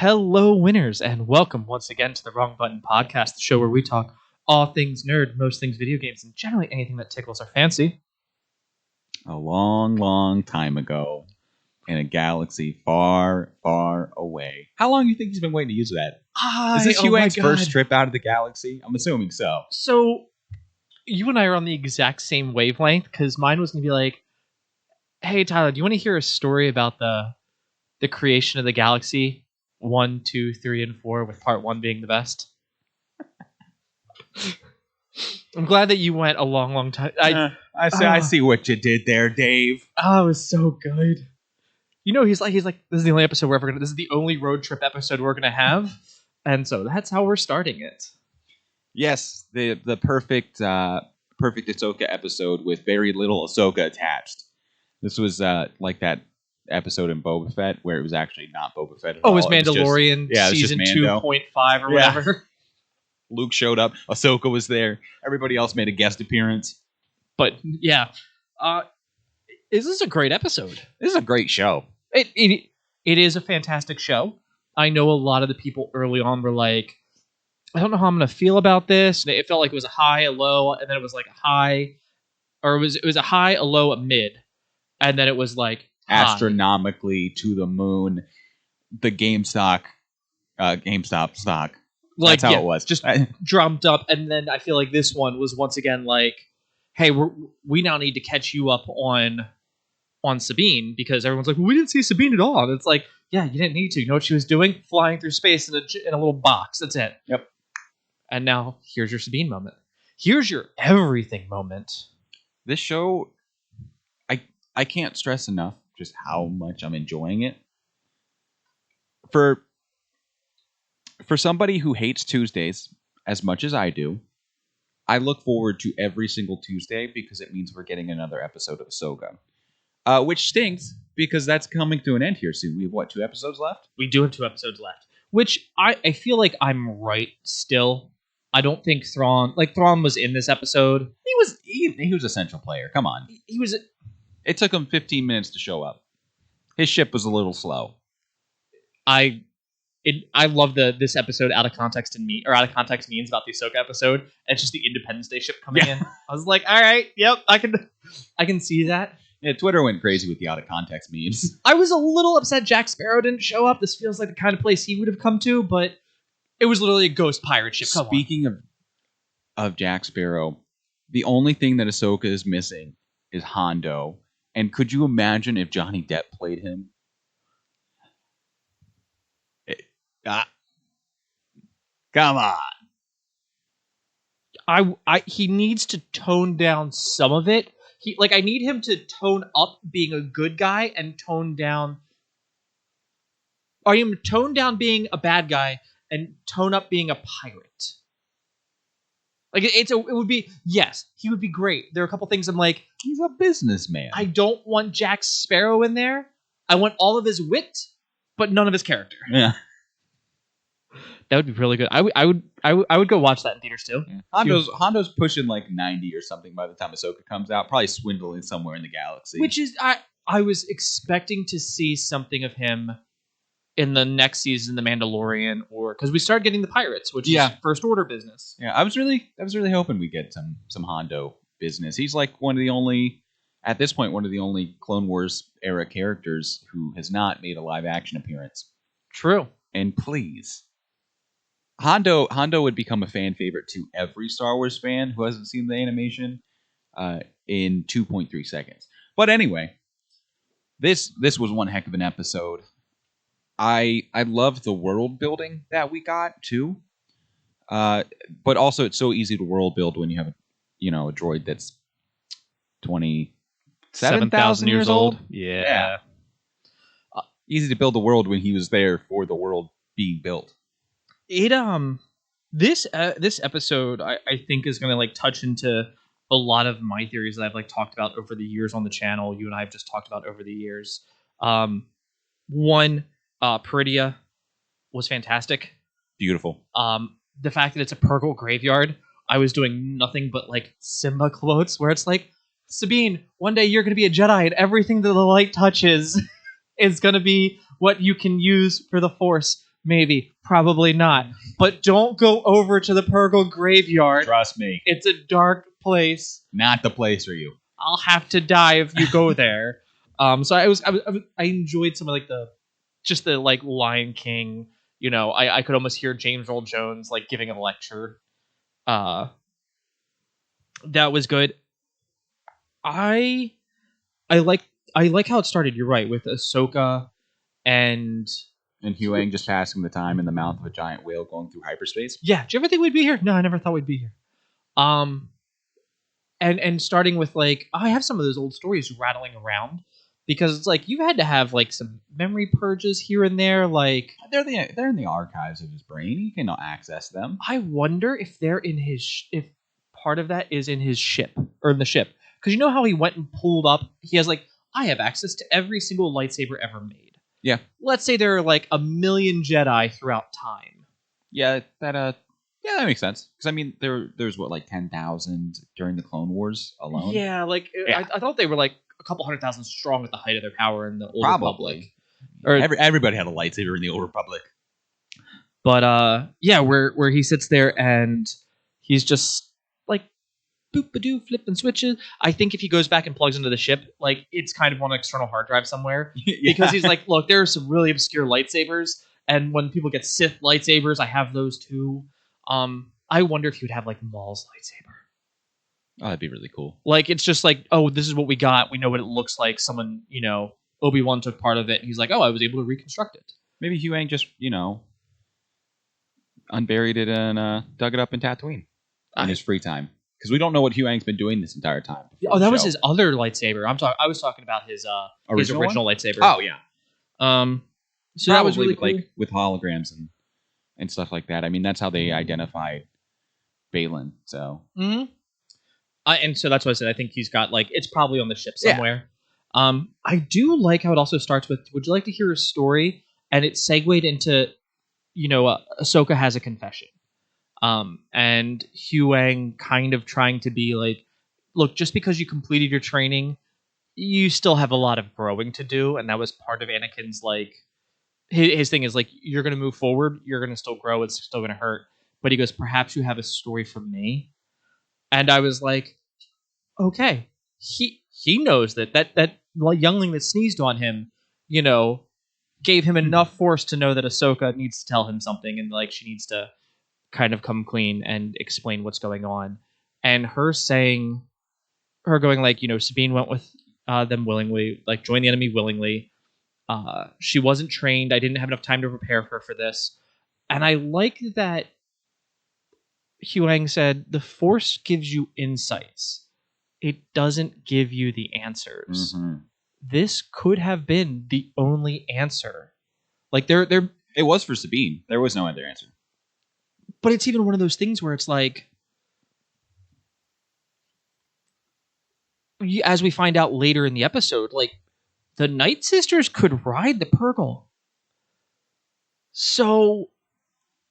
Hello, winners, and welcome once again to the Wrong Button Podcast, the show where we talk all things nerd, most things video games, and generally anything that tickles our fancy. A long, long time ago, in a galaxy far, far away. How long do you think he's been waiting to use that? Is this Huang's first trip out of the galaxy? I'm assuming so. So, you and I are on the exact same wavelength, because mine was going to be like, hey, Tyler, do you want to hear a story about the creation of the galaxy? 1, 2, 3, and 4, with part 1 being the best. I'm glad that you went a long, long time. I see what you did there, Dave. Oh, it was so good. You know, he's like, this is the only episode this is the only road trip episode we're gonna have, and so that's how we're starting it. Yes, the perfect Ahsoka episode with very little Ahsoka attached. This was like that episode in Boba Fett where it was actually not Boba Fett at all. Oh, it was Mandalorian season 2.5 or whatever. Luke showed up. Ahsoka was there. Everybody else made a guest appearance. But yeah, this is a great episode. This is a great show. It is a fantastic show. I know a lot of the people early on were like, I don't know how I'm going to feel about this. And it felt like it was a high, a low, and then it was like a high, or it was a high, a low, a mid, and then it was like astronomically to the moon. The GameStop stock. Like, that's how it was. Just drumped up, and then I feel like this one was once again like, hey, we now need to catch you up on Sabine, because everyone's like, well, we didn't see Sabine at all. And it's like, yeah, you didn't need to. You know what she was doing? Flying through space in a little box. That's it. Yep. And now here's your Sabine moment. Here's your everything moment. This show, I can't stress enough just how much I'm enjoying it. For somebody who hates Tuesdays as much as I do, I look forward to every single Tuesday because it means we're getting another episode of Ahsoka. Which stinks because that's coming to an end here soon. We have, 2 episodes left? We do have 2 episodes left. Which I feel like I'm right still. I don't think Thrawn was in this episode. He was a central player. Come on. He was. It took him 15 minutes to show up. His ship was a little slow. I love this episode out of context memes about the Ahsoka episode. And it's just the Independence Day ship coming in. I was like, all right, yep, I can see that. Yeah, Twitter went crazy with the out of context memes. I was a little upset Jack Sparrow didn't show up. This feels like the kind of place he would have come to, but it was literally a ghost pirate ship. Speaking of Jack Sparrow, the only thing that Ahsoka is missing is Hondo. And could you imagine if Johnny Depp played him? Come on. He needs to tone down some of it. I need him to tone up being a good guy and tone down being a bad guy and tone up being a pirate. It would be, yes, he would be great. There are a couple things I'm like, he's a businessman. I don't want Jack Sparrow in there. I want all of his wit, but none of his character. Yeah. That would be really good. I would go watch that in theaters too. Yeah. Hondo's pushing like 90 or something by the time Ahsoka comes out. Probably swindling somewhere in the galaxy. Which is, I was expecting to see something of him in the next season, The Mandalorian, or because we started getting the pirates, which is First Order business. Yeah, I was really hoping we get some Hondo business. He's like one of the only Clone Wars era characters who has not made a live action appearance. True. And please, Hondo would become a fan favorite to every Star Wars fan who hasn't seen the animation in 2.3 seconds. But anyway, this was one heck of an episode. I love the world building that we got too, but also it's so easy to world build when you have a droid that's 27,000 years old. Yeah. Easy to build the world when he was there for the world being built. This episode I think is going to touch into a lot of my theories that I've talked about over the years on the channel. You and I have just talked about over the years. One. Peridia was fantastic. Beautiful. The fact that it's a Purgle graveyard, I was doing nothing but Simba quotes where it's like, Sabine, one day you're going to be a Jedi and everything that the light touches is going to be what you can use for the Force. Maybe. Probably not. But don't go over to the Purgle graveyard. Trust me. It's a dark place. Not the place for you. I'll have to die if you go there. So I enjoyed some of like the like Lion King. You know, I could almost hear James Earl Jones like giving a lecture. That was good. I I like I like how it started. You're right, with Ahsoka and Huang just passing the time in the mouth of a giant whale going through hyperspace. yeah. Do you ever think we'd be here? No, I never thought we'd be here. Um, and starting with like I have some of those old stories rattling around because it's like you had to have like some memory purges here and there. Like They're in the archives of his brain. He cannot access them. I wonder if they're in if part of that is in his ship or in the ship because you know how he went and pulled up. He has like I have access to every single lightsaber ever made. Yeah. Let's say there are like 1 million Jedi throughout time. Yeah, that makes sense. Because I mean, there's what like 10,000 during the Clone Wars alone. Yeah, like Yeah. I thought they were like a couple 100,000 strong at the height of their power in the Old Probably. Republic. Or Everybody had a lightsaber in the Old Republic. but yeah, where he sits there and he's just like boop-a-doo, flipping switches. I think if he goes back and plugs into the ship, like it's kind of on an external hard drive somewhere. Yeah. Because he's like, look, there are some really obscure lightsabers, and when people get Sith lightsabers, I have those too. I wonder if he would have like Maul's lightsaber. Oh, that'd be really cool. Like it's just like, oh, this is what we got. We know what it looks like. Someone, you know, Obi-Wan took part of it, and he's like, oh, I was able to reconstruct it. Maybe Huang just, unburied it and dug it up in Tatooine in his free time. Because we don't know what Huang's been doing this entire time. Oh, that was his other lightsaber. I was talking about his original lightsaber. Oh yeah. So that was really cool. like with holograms and stuff like that. I mean, that's how they identified Balin. So. Mm-hmm. And so that's what I said. I think he's got like it's probably on the ship somewhere. Yeah. I do like how it also starts with, would you like to hear a story? And it segued into, Ahsoka has a confession. And Huang kind of trying to be like, look, just because you completed your training, you still have a lot of growing to do. And that was part of Anakin's like, his thing is like, you're going to move forward. You're going to still grow. It's still going to hurt. But he goes, perhaps you have a story from me. And I was like, okay, he knows that youngling that sneezed on him, gave him enough force to know that Ahsoka needs to tell him something, and like she needs to kind of come clean and explain what's going on. And her going like, Sabine went with them willingly, like joined the enemy willingly. She wasn't trained. I didn't have enough time to prepare her for this. And I like that Huang said, the Force gives you insights. It doesn't give you the answers. Mm-hmm. This could have been the only answer. Like there it was for Sabine. There was no other answer. But it's even one of those things where it's like, as we find out later in the episode, like the Night Sisters could ride the Purgle. So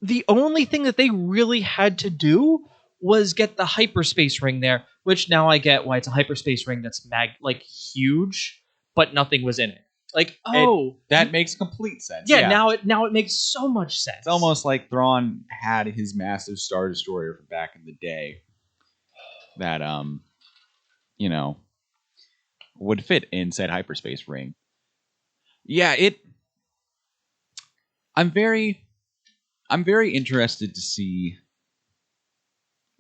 the only thing that they really had to do was get the hyperspace ring there, which now I get why it's a hyperspace ring that's huge, but nothing was in it. Like, that makes complete sense. Yeah, now it makes so much sense. It's almost like Thrawn had his massive Star Destroyer from back in the day that would fit in said hyperspace ring. Yeah, I'm very interested to see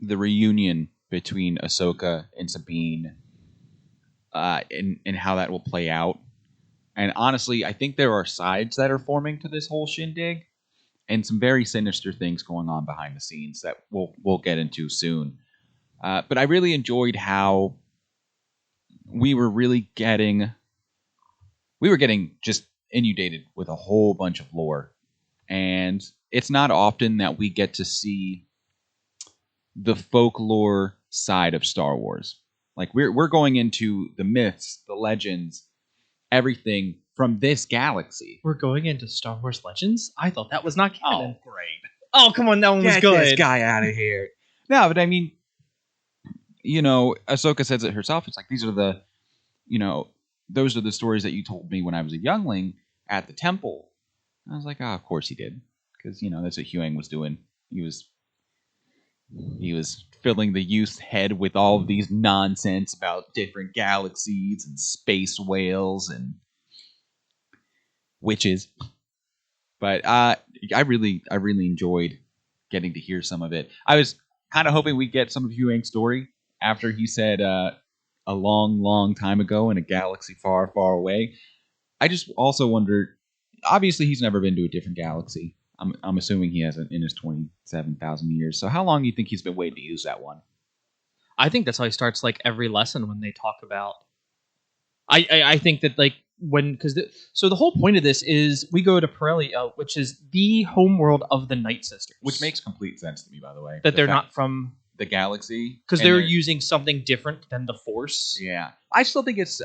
the reunion between Ahsoka and Sabine, and how that will play out. And honestly, I think there are sides that are forming to this whole shindig, and some very sinister things going on behind the scenes that we'll get into soon. But I really enjoyed how we were getting just inundated with a whole bunch of lore. And it's not often that we get to see the folklore side of Star Wars. Like we're going into the myths, the legends, everything from this galaxy. We're going into Star Wars Legends? I thought that was not canon. Oh, great. Oh, come on, that one was good. Get this guy out of here. No, but I mean, Ahsoka says it herself. It's like, these are the, those are the stories that you told me when I was a youngling at the temple. I was like, of course he did. because that's what Huang was doing. He was filling the youth's head with all of these nonsense about different galaxies and space whales and witches. But I really enjoyed getting to hear some of it. I was kind of hoping we'd get some of Huang's story after he said a long time ago in a galaxy far, far away. I just also wondered. Obviously, he's never been to a different galaxy. I'm assuming he hasn't in his 27,000 years. So how long do you think he's been waiting to use that one? I think that's how he starts like every lesson when they talk about. I think that like so the whole point of this is we go to Perelia, which is the home world of the Night Sisters, Which makes complete sense to me, by the way. that they're not from the galaxy because they're using something different than the Force. Yeah, I still think it's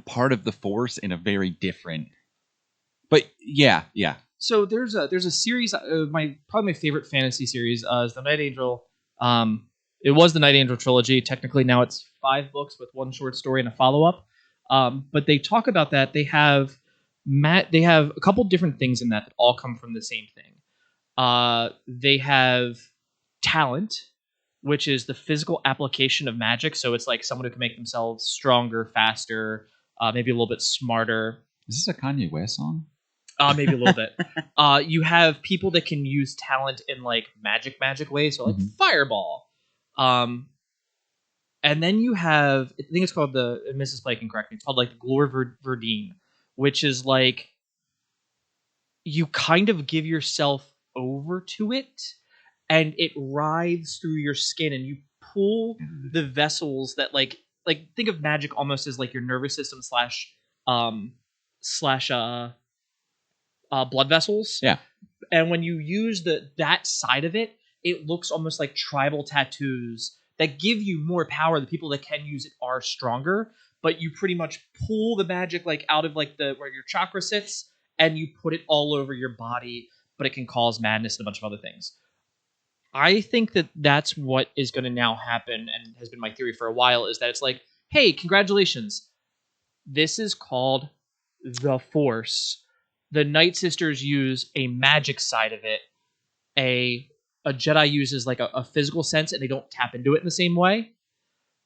part of the Force in a very different. But yeah. So there's a series. Probably my favorite fantasy series is the Night Angel. It was the Night Angel trilogy. Technically, now it's 5 books with 1 short story and a follow up. But they talk about that. They have a couple different things in that all come from the same thing. They have talent, which is the physical application of magic. So it's like someone who can make themselves stronger, faster, maybe a little bit smarter. Is this a Kanye West song? Maybe a little bit. You have people that can use talent in like magic ways, so like fireball. And then you have, I think it's called Mrs. Blake can correct me, it's called like Glor Verdine, which is like you kind of give yourself over to it, and it writhes through your skin, and you pull the vessels that like think of magic almost as like your nervous system slash blood vessels. Yeah. And when you use that side of it, it looks almost like tribal tattoos that give you more power. The people that can use it are stronger, but you pretty much pull the magic like out of like where your chakra sits, and you put it all over your body, but it can cause madness and a bunch of other things. I think that that's what is going to now happen, and has been my theory for a while, is that it's like, hey, congratulations. This is called the Force. The Night Sisters use a magic side of it. A Jedi uses like a physical sense, and they don't tap into it in the same way.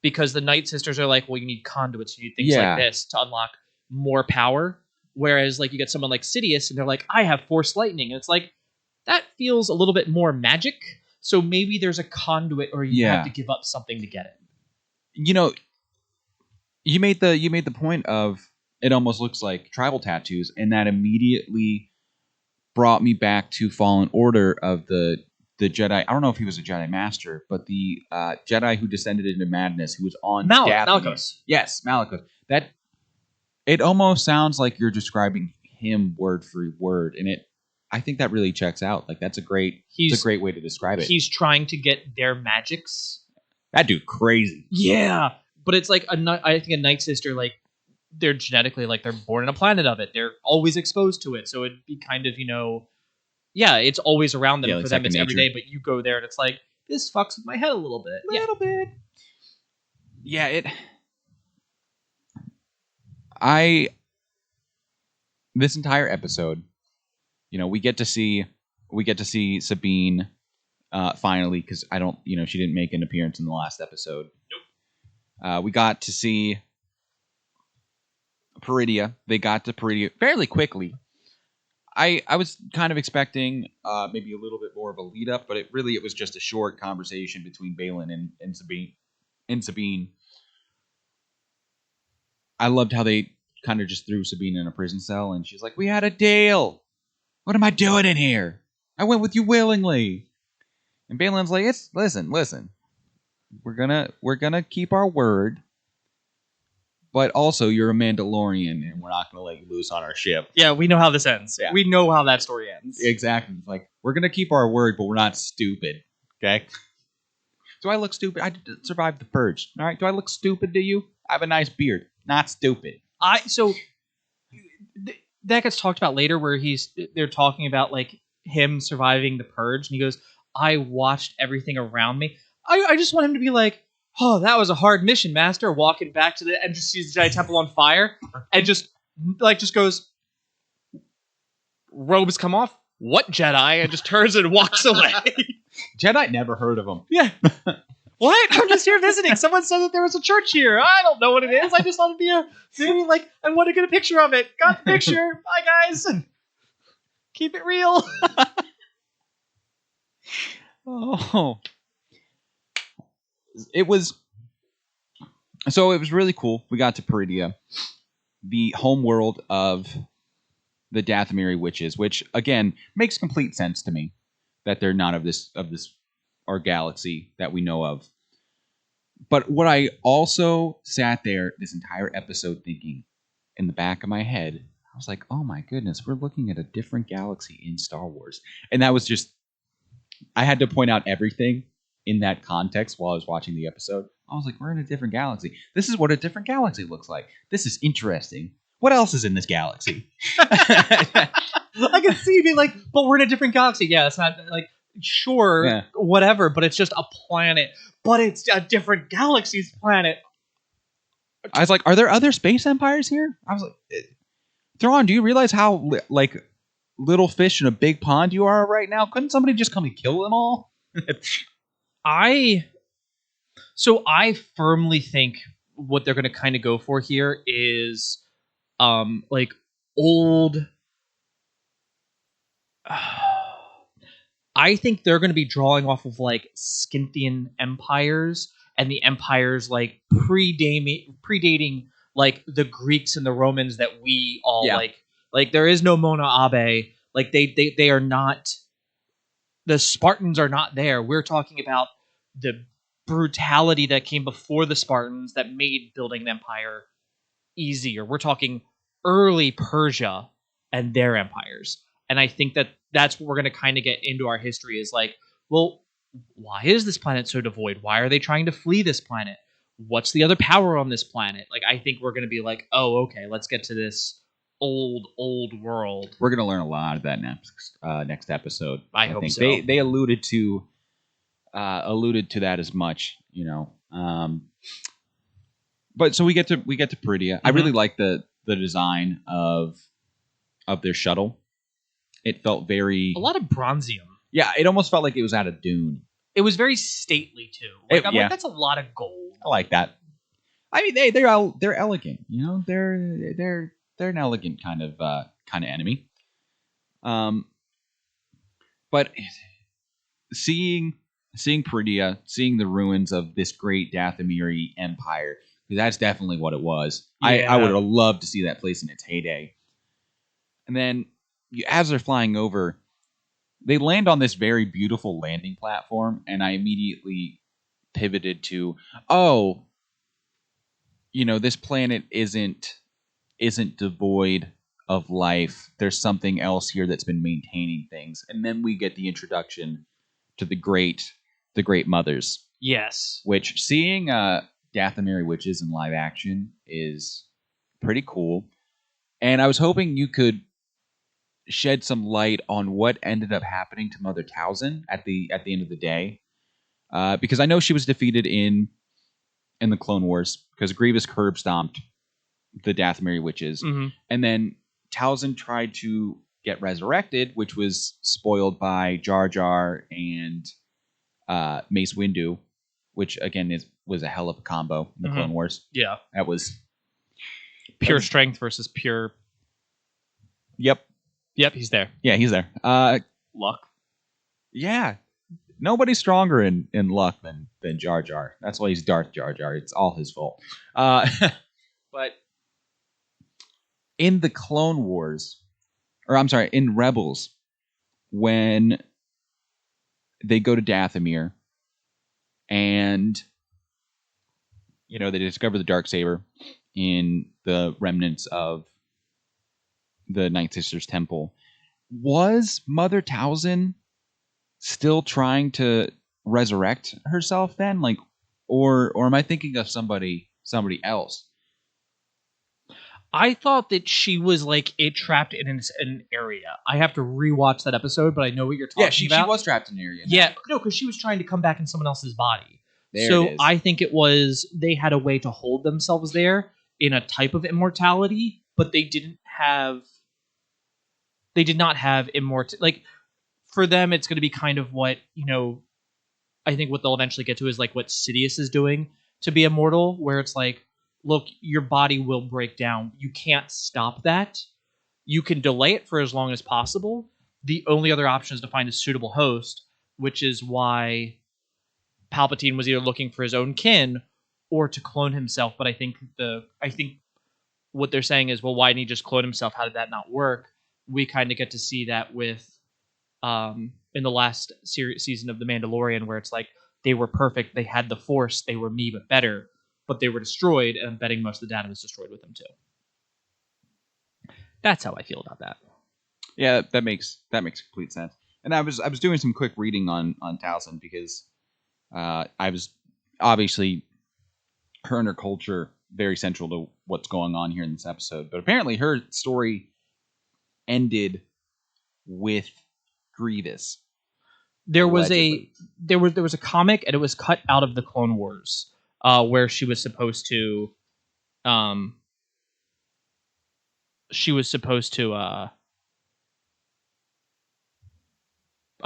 Because the Night Sisters are like, well, you need conduits, you need things like this to unlock more power. Whereas like you get someone like Sidious, and they're like, I have Force Lightning. And it's like, that feels a little bit more magic. So maybe there's a conduit, or you have to give up something to get it. You made the point of it almost looks like tribal tattoos, and that immediately brought me back to Fallen Order of the Jedi. I don't know if he was a Jedi Master, but the Jedi who descended into madness, who was on Malicos. Yes, Malicos. That it almost sounds like you're describing him word for word, and I think that really checks out. Like it's a great way to describe it. He's trying to get their magics. That dude crazy. Yeah, but it's like I think a Night Sister, like they're genetically like they're born on a planet of it. They're always exposed to it, so it'd be kind of it's always around them. For them, it's every day. But you go there, and it's like this fucks with my head a little bit. Bit. Yeah, this entire episode, we get to see Sabine finally, because I don't, she didn't make an appearance in the last episode. Nope. We got to see Peridia. They got to Peridia fairly quickly. I was kind of expecting maybe a little bit more of a lead up, but it was just a short conversation between Baylan and Sabine. I loved how they kind of just threw Sabine in a prison cell, and she's like, "We had a deal. What am I doing in here? I went with you willingly." And Baylan's like, listen. We're gonna keep our word, but also you're a Mandalorian, and we're not gonna let you loose on our ship. Yeah, we know how this ends. Yeah. We know how that story ends. Exactly. It's like, we're gonna keep our word, but we're not stupid. Okay. Do I look stupid? I survived the purge. All right. Do I look stupid to you? I have a nice beard. Not stupid. That gets talked about later, where they're talking about like him surviving the purge, and he goes, "I watched everything around me." I just want him to be like, "Oh, that was a hard mission, Master." Walking back to and just sees the Jedi Temple on fire, and just goes, robes come off. What Jedi? And just turns and walks away. Jedi, never heard of them. Yeah. What? I'm just here visiting. Someone said that there was a church here. I don't know what it is. I just thought it'd be a maybe like I want to get a picture of it. Got the picture. Bye guys. Keep it real. Oh. It was really cool. We got to Peridia, the home world of the Dathomiri witches, which again makes complete sense to me that they're not of this our galaxy that we know of. But what I also sat there this entire episode thinking in the back of my head, I was like, oh my goodness, we're looking at a different galaxy in Star Wars. And that was just, I had to point out everything in that context while I was watching the episode. I was like, we're in a different galaxy. This is what a different galaxy looks like. This is interesting. What else is in this galaxy? I can see you being like, but we're in a different galaxy. Yeah, it's not like, sure, whatever, but it's just a planet. But it's a different galaxy's planet. I was like, are there other space empires here? I was like, Thrawn, do you realize how little fish in a big pond you are right now? Couldn't somebody just come and kill them all? I firmly think what they're going to kind of go for here is like old I think they're going to be drawing off of like Scythian empires and the empires like predating like the Greeks and the Romans that we all like there is no Mona Abe. Like they are not, the Spartans are not there. We're talking about the brutality that came before the Spartans that made building an empire easier. We're talking early Persia and their empires. And I think that that's what we're going to kind of get into our history is like, well, why is this planet so devoid? Why are they trying to flee this planet? What's the other power on this planet? Like, I think we're going to be like, oh, okay, let's get to this old world. We're going to learn a lot of that next episode. I hope think. so. They alluded to that as much, you know. But so we get to Peridia. Mm-hmm. I really like the design of their shuttle. It felt very a lot of bronzium. Yeah, it almost felt like it was out of Dune. It was very stately too. Like I'm like, that's a lot of gold. I like that. I mean, they're elegant. You know, they're an elegant kind of enemy. But seeing Peridia, seeing the ruins of this great Dathomiri empire, that's definitely what it was. Yeah. I would have loved to see that place in its heyday. And then, as they're flying over, they land on this very beautiful landing platform, and I immediately pivoted to, oh, you know, this planet isn't devoid of life. There's something else here that's been maintaining things. And then we get the introduction to the great mothers. Yes. Which, seeing Dathomiri witches in live action is pretty cool. And I was hoping you could shed some light on what ended up happening to Mother Talzin at the end of the day, because I know she was defeated in the Clone Wars because Grievous curb stomped the Dathomiri witches, mm-hmm. and then Talzin tried to get resurrected, which was spoiled by Jar Jar and Mace Windu, which again was a hell of a combo in the mm-hmm. Clone Wars. Yeah, that was pure strength versus pure. Yep, he's there. Yeah, he's there. Luck. Yeah. Nobody's stronger in luck than Jar Jar. That's why he's Darth Jar Jar. It's all his fault. But in the Clone Wars, in Rebels, when they go to Dathomir and, you know, they discover the Darksaber in the remnants of the Night Sisters Temple. Was Mother Talzin still trying to resurrect herself then? Like, or am I thinking of somebody else? I thought that she was like trapped in an area. I have to rewatch that episode, but I know what you're talking about. Yeah, she was trapped in an area. Yeah, no, because she was trying to come back in someone else's body. There so it is. I think it was they had a way to hold themselves there in a type of immortality, but they didn't have they did not have like for them it's going to be kind of what I think what they'll eventually get to is like what Sidious is doing to be immortal, where it's like, look, your body will break down. You can't stop that. You can delay it for as long as possible. The only other option is to find a suitable host, which is why Palpatine was either looking for his own kin or to clone himself. But I think what they're saying is, well, why didn't he just clone himself? How did that not work? We kind of get to see that with in the last season of The Mandalorian, where it's like they were perfect, they had the Force, they were me but better, but they were destroyed, and I'm betting most of the data was destroyed with them too. That's how I feel about that. Yeah, that makes complete sense. And I was doing some quick reading on Towson because I was obviously her and her culture very central to what's going on here in this episode, but apparently her story ended with Grievous. There allegedly. was a comic, and it was cut out of the Clone Wars, where she was supposed to I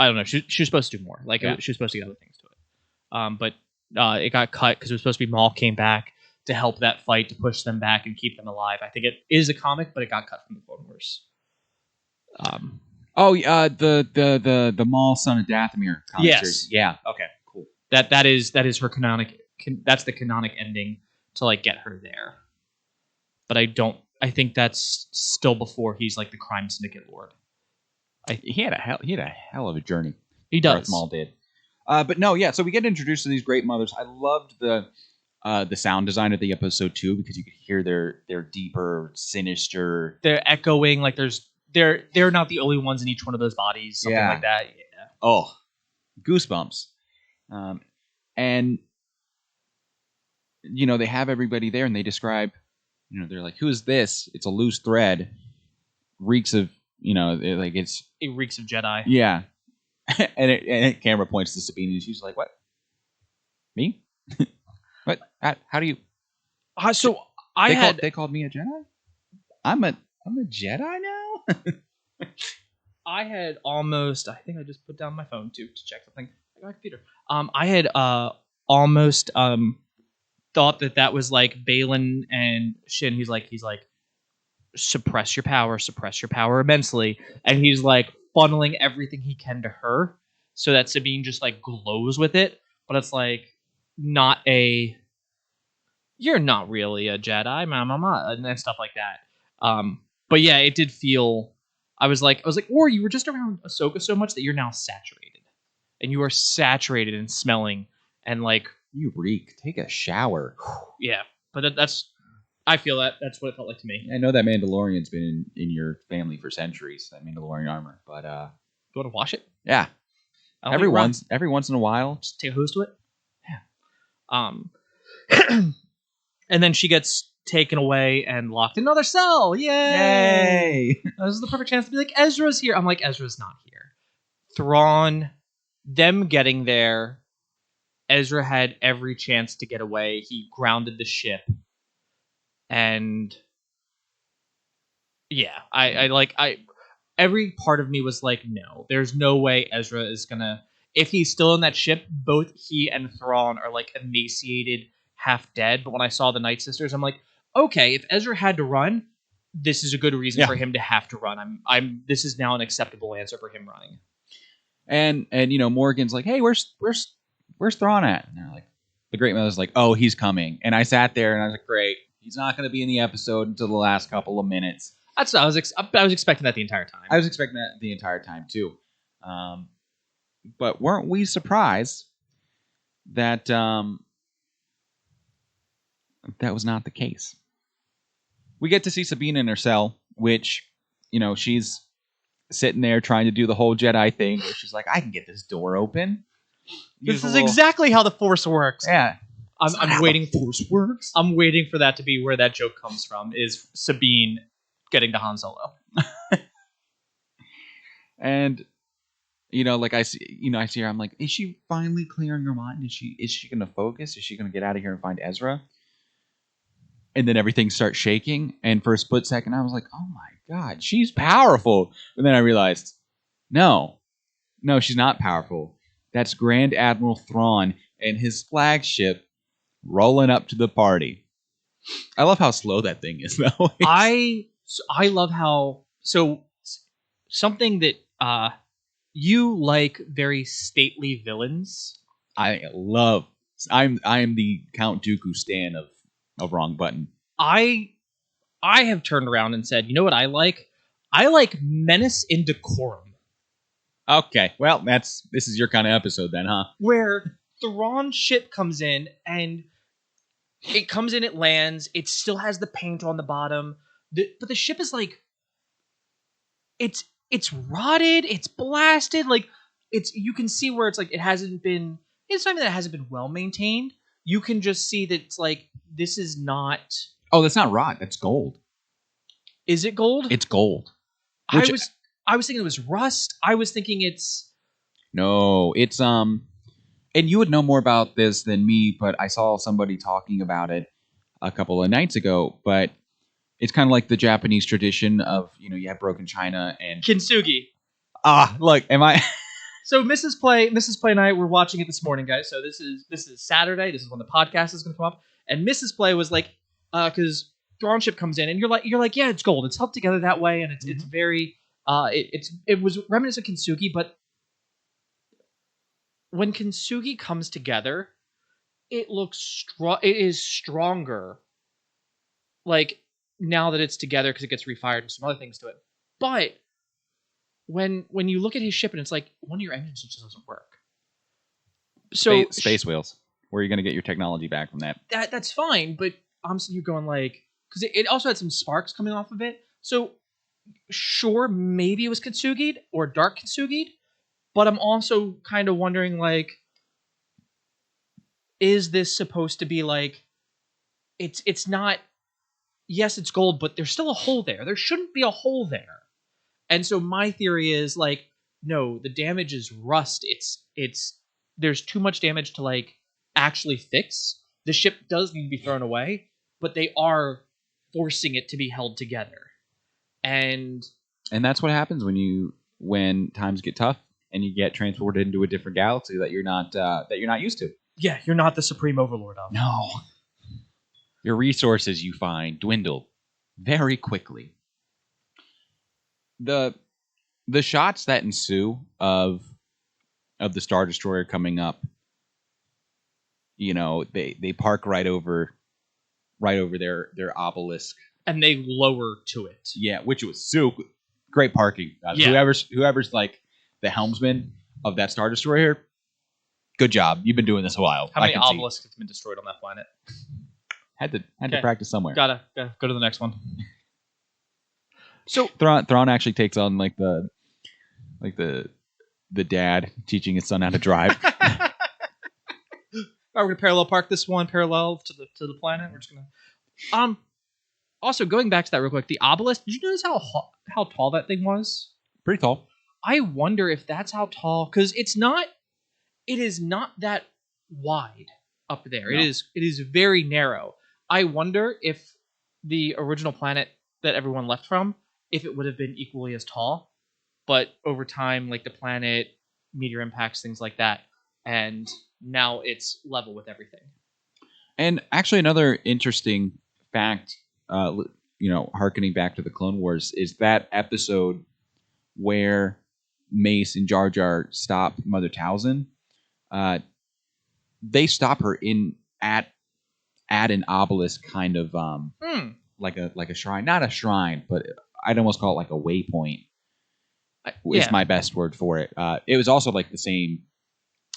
don't know. She was supposed to do more. Like she was supposed to get other things to it. But it got cut because it was supposed to be Maul came back to help that fight to push them back and keep them alive. I think it is a comic, but it got cut from the Clone Wars. The Maul Son of Dathomir comic Yes. series. Yeah. Okay. Cool. That is her canonic. That's the canonic ending to like get her there. But I think that's still before he's like the crime syndicate lord. He had a hell of a journey. He does. Darth Maul did. But no, yeah. So we get introduced to these great mothers. I loved the sound design of the episode too, because you could hear their deeper, sinister. They're echoing like they're not the only ones in each one of those bodies. Something like that. Yeah. Oh, goosebumps. And they have everybody there, and they describe. They're like, "Who is this? It's a loose thread. Reeks of." Like it reeks of Jedi. Yeah. and camera points to Sabine, and she's like, "What? Me? What? How do you?" They called me a Jedi. I'm a Jedi now. I had almost. I think I just put down my phone to check something. I got my computer. I had almost thought that was like Balin and Shin. He's like suppress your power immensely, and he's like funneling everything he can to her so that Sabine just like glows with it. But it's like not you're not really a Jedi, mama, and stuff like that. But yeah, it did feel. I was like, or you were just around Ahsoka so much that you're now saturated, and you are saturated in smelling, and like you reek. Take a shower. Yeah, but that's. I feel that's what it felt like to me. I know that Mandalorian's been in your family for centuries. That Mandalorian armor, but you want to wash it? Yeah, every once in a while, just take a hose to it. Yeah. And then she gets taken away and locked in another cell. Yay! This is the perfect chance to be like, Ezra's here. I'm like, Ezra's not here. Thrawn, them getting there. Ezra had every chance to get away. He grounded the ship. And yeah, I every part of me was like, no, there's no way Ezra is gonna. If he's still in that ship, both he and Thrawn are like emaciated, half dead. But when I saw the Night Sisters, I'm like, okay, if Ezra had to run, this is a good reason for him to have to run. This is now an acceptable answer for him running. And Morgan's like, hey, where's Thrawn at? And they're like, the Great Mother's like, oh, he's coming. And I sat there and I was like, great. He's not going to be in the episode until the last couple of minutes. That's what I was expecting that the entire time. I was expecting that the entire time too. But weren't we surprised that that was not the case? We get to see Sabine in her cell, which she's sitting there trying to do the whole Jedi thing, where she's like, I can get this door open. This is exactly how the Force works. Yeah. I'm waiting. Force works. I'm waiting for that to be where that joke comes from. Is Sabine getting to Han Solo? And I see her. I'm like, is she finally clearing her mind? Is she going to focus? Is she going to get out of here and find Ezra? and then everything starts shaking. And for a split second, I was like, "Oh my god, she's powerful!" And then I realized, no, she's not powerful. That's Grand Admiral Thrawn and his flagship rolling up to the party. I love how slow that thing is, though. I love how something that you like very stately villains. I am the Count Dooku stan of Wrong Button. I have turned around and said, you know what I like? I like menace and decorum. Okay, well, this is your kind of episode then, huh? Where Thrawn's ship comes in and it comes in, it lands, it still has the paint on the bottom, but the ship is like it's rotted, it's blasted, like you can see where it's like it's not even that it hasn't been well maintained. You can just see that it's like this is not. Oh, that's not rot. That's gold. Is it gold? It's gold. I was thinking it was rust. I was thinking it's no. It's and you would know more about this than me, but I saw somebody talking about it a couple of nights ago. But it's kind of like the Japanese tradition of you have broken china and kintsugi. Look, am I? So Mrs. Play and I were watching it this morning, guys. So this is Saturday. This is when the podcast is going to come up. And Mrs. Play was like, because Thrawn ship comes in, and you're like, yeah, it's gold. It's held together that way, and it's very, it was reminiscent of Kintsugi, but when Kintsugi comes together, it looks strong. It is stronger. Like now that it's together because it gets refired and some other things to it, but when you look at his ship and it's like one of your engines just doesn't work. So space whales. Where are you going to get your technology back from that? That's fine, but I'm you're going like because it also had some sparks coming off of it. So sure, maybe it was Kintsugi'd or dark Kintsugi'd, but I'm also kind of wondering like, is this supposed to be like? It's not. Yes, it's gold, but there's still a hole there. There shouldn't be a hole there. And so my theory is like, no, the damage is rust. It's there's too much damage to like actually fix. The ship does need to be thrown away, but they are forcing it to be held together. And that's what happens when times get tough and you get transported into a different galaxy that you're not used to. Yeah, you're not the supreme overlord of. No. Your resources, you find, dwindle very quickly. The shots that ensue of the Star Destroyer coming up, they park right over their obelisk, and they lower to it. Yeah, which was super great parking. Yeah. Whoever's like the helmsman of that Star Destroyer, good job. You've been doing this a while. How many obelisks have been destroyed on that planet? Had to practice somewhere. Gotta go to the next one. So Thrawn actually takes on like the dad teaching his son how to drive. Alright, we're gonna parallel park this one parallel to the planet. We're just gonna also going back to that real quick, the obelisk. Did you notice how tall that thing was? Pretty tall. I wonder if that's how tall, because it is not that wide up there. No. It is very narrow. I wonder if the original planet that everyone left from, if it would have been equally as tall, but over time, like the planet, meteor impacts, things like that, and now it's level with everything. And actually, another interesting fact, harkening back to the Clone Wars, is that episode where Mace and Jar Jar stop Mother Talzin. They stop her at an obelisk, kind of like a shrine, not a shrine, but I'd almost call it like a waypoint. Is my best word for it. It was also like the same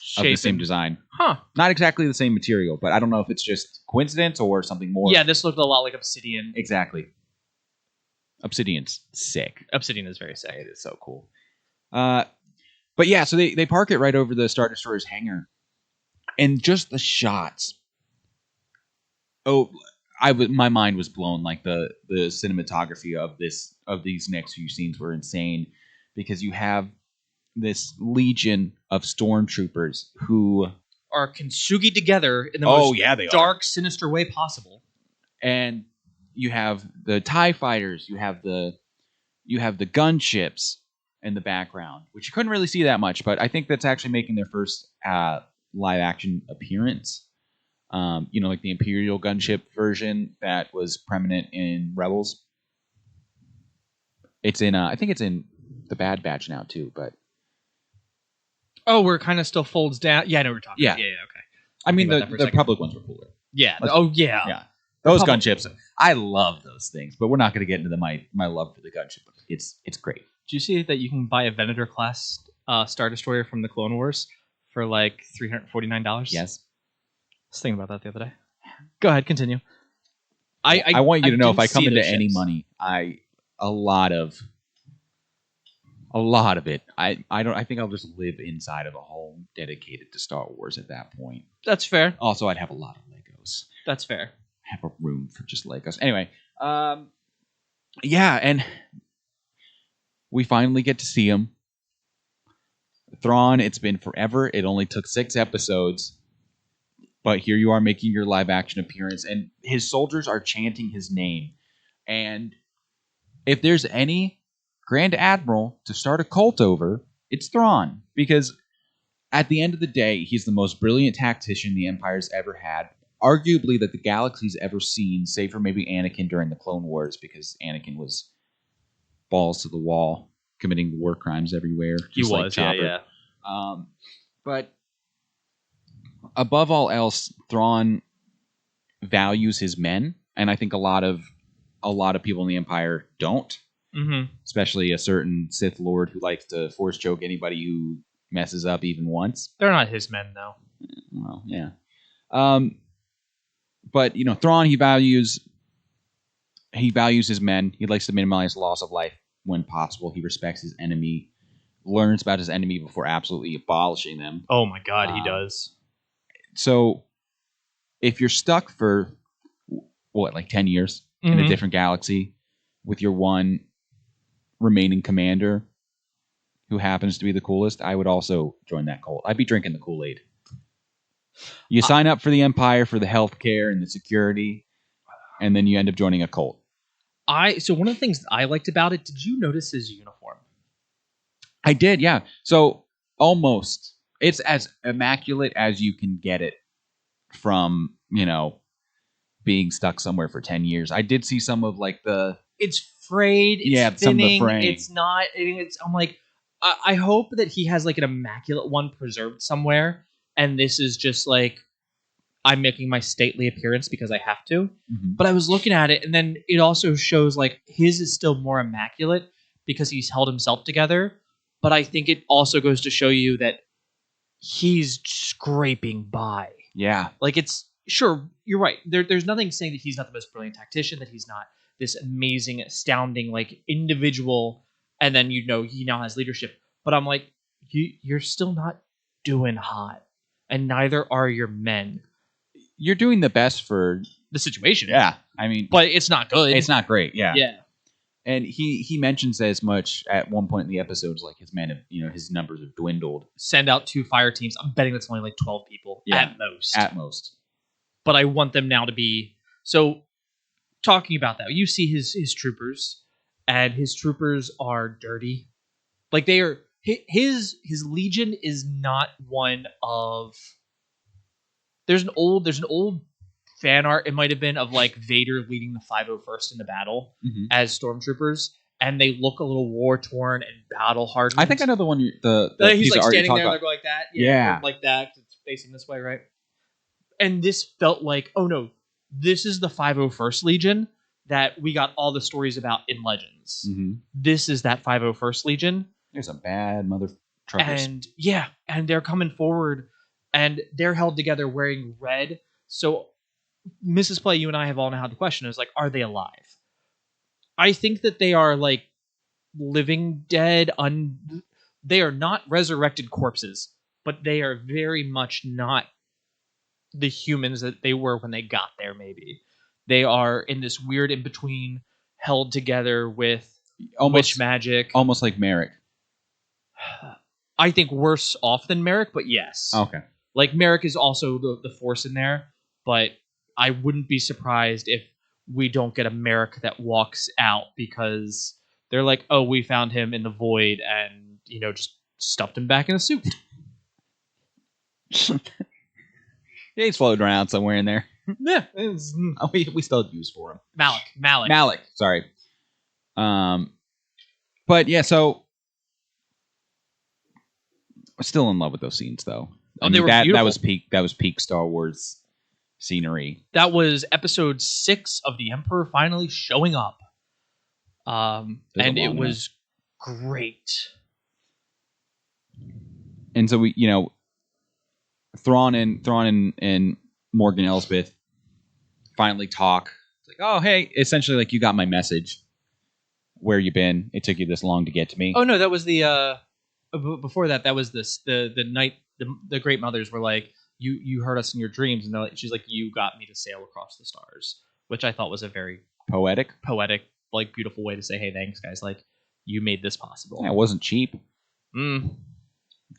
shape, of the same design. Huh. Not exactly the same material, but I don't know if it's just coincidence or something more. Yeah, this looked a lot like obsidian. Exactly. Obsidian's sick. Obsidian is very sick. It is so cool. But yeah, so they park it right over the Star Destroyer's hangar, and just the shots. Oh, my mind was blown. Like the cinematography of these next few scenes were insane, because you have this legion of stormtroopers who are Kintsugi together in the most they dark, sinister way possible. And you have the TIE fighters, you have the gunships in the background, which you couldn't really see that much, but I think that's actually making their first live action appearance. Like the Imperial gunship version that was prominent in Rebels. It's in I think it's in the Bad Batch now too, but Oh, where it kind of still folds down. Yeah, I know what you're talking about. Yeah. Yeah, okay. I mean Think about that for a the second. public ones were cooler. Yeah. Let's- Oh, yeah. Yeah. Those Republic- gunships, I love those things, but we're not going to get into my love for the gunship. It's great. Do you see that you can buy a Venator class Star Destroyer from the Clone Wars for like $349? Yes. I was thinking about that the other day. Go ahead, continue. I want you to know if I didn't come see into those any ships. money, a lot of it. I think I'll just live inside of a home dedicated to Star Wars at that point. That's fair. Also, I'd have a lot of Legos. That's fair. Have a room for just Legos. Anyway, yeah, and we finally get to see him. Thrawn, it's been forever. It only took 6 episodes. But here you are making your live action appearance, and his soldiers are chanting his name. And if there's any Grand Admiral to start a cult over, it's Thrawn. Because at the end of the day, he's the most brilliant tactician the Empire's ever had. Arguably that the galaxy's ever seen, save for maybe Anakin during the Clone Wars, because Anakin was balls to the wall, committing war crimes everywhere. He just like was, Chopper. yeah. But above all else, Thrawn values his men, and I think a lot of people in the Empire don't. Mm-hmm. Especially a certain Sith Lord who likes to force choke anybody who messes up even once. They're not his men, though. Well, yeah. But Thrawn, he values his men. He likes to minimize loss of life when possible. He respects his enemy, learns about his enemy before absolutely abolishing them. Oh my god, he does. So, if you're stuck for, like 10 years in a different galaxy with your one remaining commander who happens to be the coolest, I would also join that cult. I'd be drinking the Kool-Aid. You sign up for the Empire for the healthcare and the security, and then you end up joining a cult. So one of the things that I liked about it, did you notice his uniform? I did, yeah. So almost, it's as immaculate as you can get it from, being stuck somewhere for 10 years. I did see some of like it's frayed, it's some of the thinning, fraying. it's not, I'm like, I hope that he has like an immaculate one preserved somewhere, and this is just like, I'm making my stately appearance because I have to. Mm-hmm. But I was looking at it, and then it also shows like his is still more immaculate because he's held himself together. But I think it also goes to show you that he's scraping by. Yeah. Like, it's sure, you're right. There's nothing saying that he's not the most brilliant tactician, that he's not this amazing, astounding, like, individual, and then he now has leadership. But I'm like, you're still not doing hot, and neither are your men. You're doing the best for the situation. Yeah, I mean, but it's not good. It's not great. Yeah. Yeah. And he mentions as much at one point in the episodes, like his men have, his numbers have dwindled. Send out 2 fire teams. I'm betting that's only like 12 people at most. At most. But I want them now to be. So, talking about that, you see his troopers, and his troopers are dirty. Like, they are. His legion is not one of. There's an old fan art, it might have been, of like Vader leading the 501st in the battle as stormtroopers, and they look a little war torn and battle hardened. I think I know the one. The he's like standing there, about. they're going like that, yeah, like that. It's facing this way, right? And this felt like, oh no, this is the 501st Legion that we got all the stories about in Legends. Mm-hmm. This is that 501st Legion. There's a bad mother truckers. And they're coming forward, and they're held together wearing red. So, Mrs. Play, you and I have all now had the question is like, are they alive? I think that they are like living dead. They are not resurrected corpses, but they are very much not the humans that they were when they got there. Maybe they are in this weird in between, held together with witch magic, almost like Merrick. I think worse off than Merrick, but yes. Okay. Like, Merrick is also the force in there, but I wouldn't be surprised if we don't get a Merrick that walks out because they're like, oh, we found him in the void and, just stuffed him back in a suit. Yeah, he's floating around somewhere in there. Yeah. We still have use for him. Malik. Sorry. But yeah, so I'm still in love with those scenes, though. Oh, they were beautiful. That was peak Star Wars scenery. That was episode 6 of the Emperor finally showing up. And it was great. And so we, Thrawn and Morgan Elsbeth finally talk. It's like, oh, hey, essentially, like, you got my message. Where you been? It took you this long to get to me. Oh no, that was the before that. That was the night the Great Mothers were like, you heard us in your dreams, and she's like, you got me to sail across the stars, which I thought was a very poetic, like beautiful way to say, hey, thanks guys, like you made this possible. Yeah, it wasn't cheap.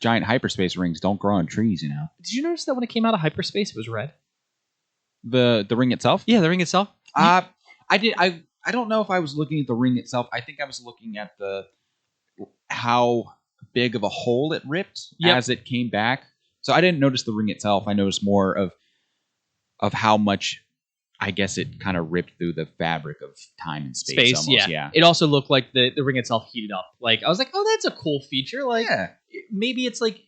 Giant hyperspace rings don't grow on trees, Did you notice that when it came out of hyperspace, it was red? The ring itself? Yeah, the ring itself. I did. I don't know if I was looking at the ring itself. I think I was looking at how big of a hole it ripped as it came back. So I didn't notice the ring itself. I noticed more of how much, I guess, it kind of ripped through the fabric of time and space. Almost. Yeah. It also looked like the ring itself heated up. Like I was like, oh, that's a cool feature. Like maybe it's like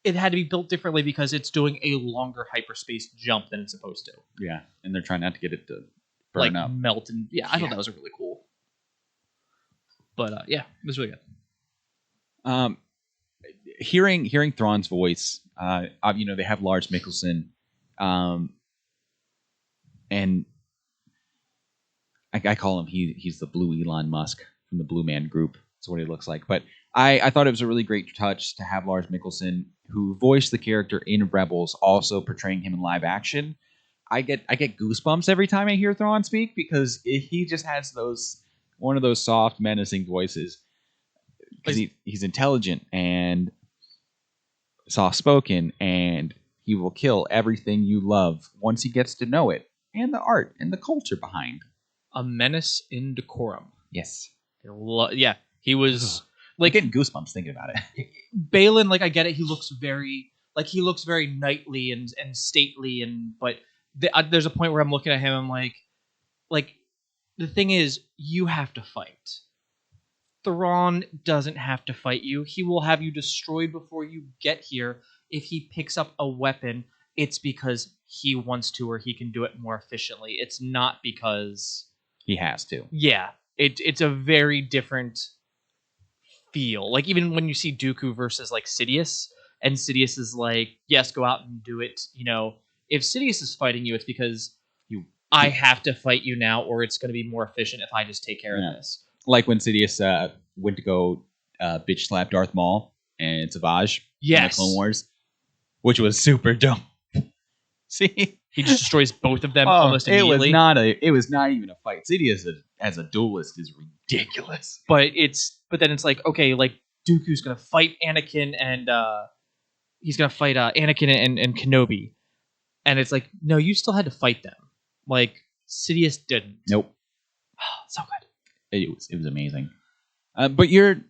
it had to be built differently because it's doing a longer hyperspace jump than it's supposed to. Yeah, and they're trying not to get it to burn up, melt, and I thought that was really cool. But it was really good. Hearing Thrawn's voice, they have Lars Mikkelsen, and I call him he's the blue Elon Musk from the Blue Man Group. That's what he looks like. But I thought it was a really great touch to have Lars Mikkelsen, who voiced the character in Rebels, also portraying him in live action. I get goosebumps every time I hear Thrawn speak because he just has one of those soft, menacing voices. Because he's intelligent and soft-spoken, and he will kill everything you love once he gets to know it, and the art and the culture behind. A menace in decorum. Yes. He was like getting goosebumps thinking about it. Balin, like I get it. He looks very knightly and stately, but there's a point where I'm looking at him. I'm like the thing is, you have to fight. Thrawn doesn't have to fight you. He will have you destroyed before you get here. If he picks up a weapon, it's because he wants to or he can do it more efficiently. It's not because he has to. Yeah. It's a very different feel. Like even when you see Dooku versus like Sidious, and Sidious is like, yes, go out and do it. If Sidious is fighting you, it's because I have to fight you now, or it's going to be more efficient if I just take care of this. Like when Sidious went to go bitch slap Darth Maul and Savage in the Clone Wars, which was super dumb. See, he just destroys both of them almost immediately. It was not even a fight. Sidious as a duelist is ridiculous. But then it's like, okay, like Dooku's gonna fight Anakin and he's gonna fight Anakin and Kenobi, and it's like, no, you still had to fight them. Like Sidious didn't. Nope. So good. It was amazing. But you're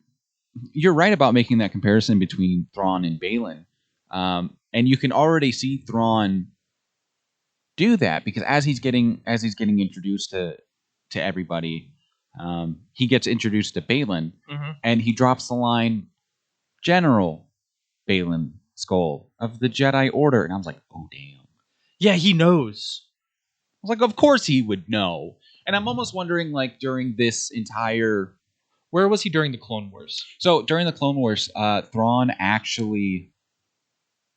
right about making that comparison between Thrawn and Balin, and you can already see Thrawn do that because as he's getting introduced to everybody, he gets introduced to Balin, and he drops the line, "General Balin Skoll of the Jedi Order," and I was like, "Oh damn!" Yeah, he knows. I was like, "Of course he would know." And I'm almost wondering, like, during this entire... Where was he during the Clone Wars? So, during the Clone Wars, Thrawn actually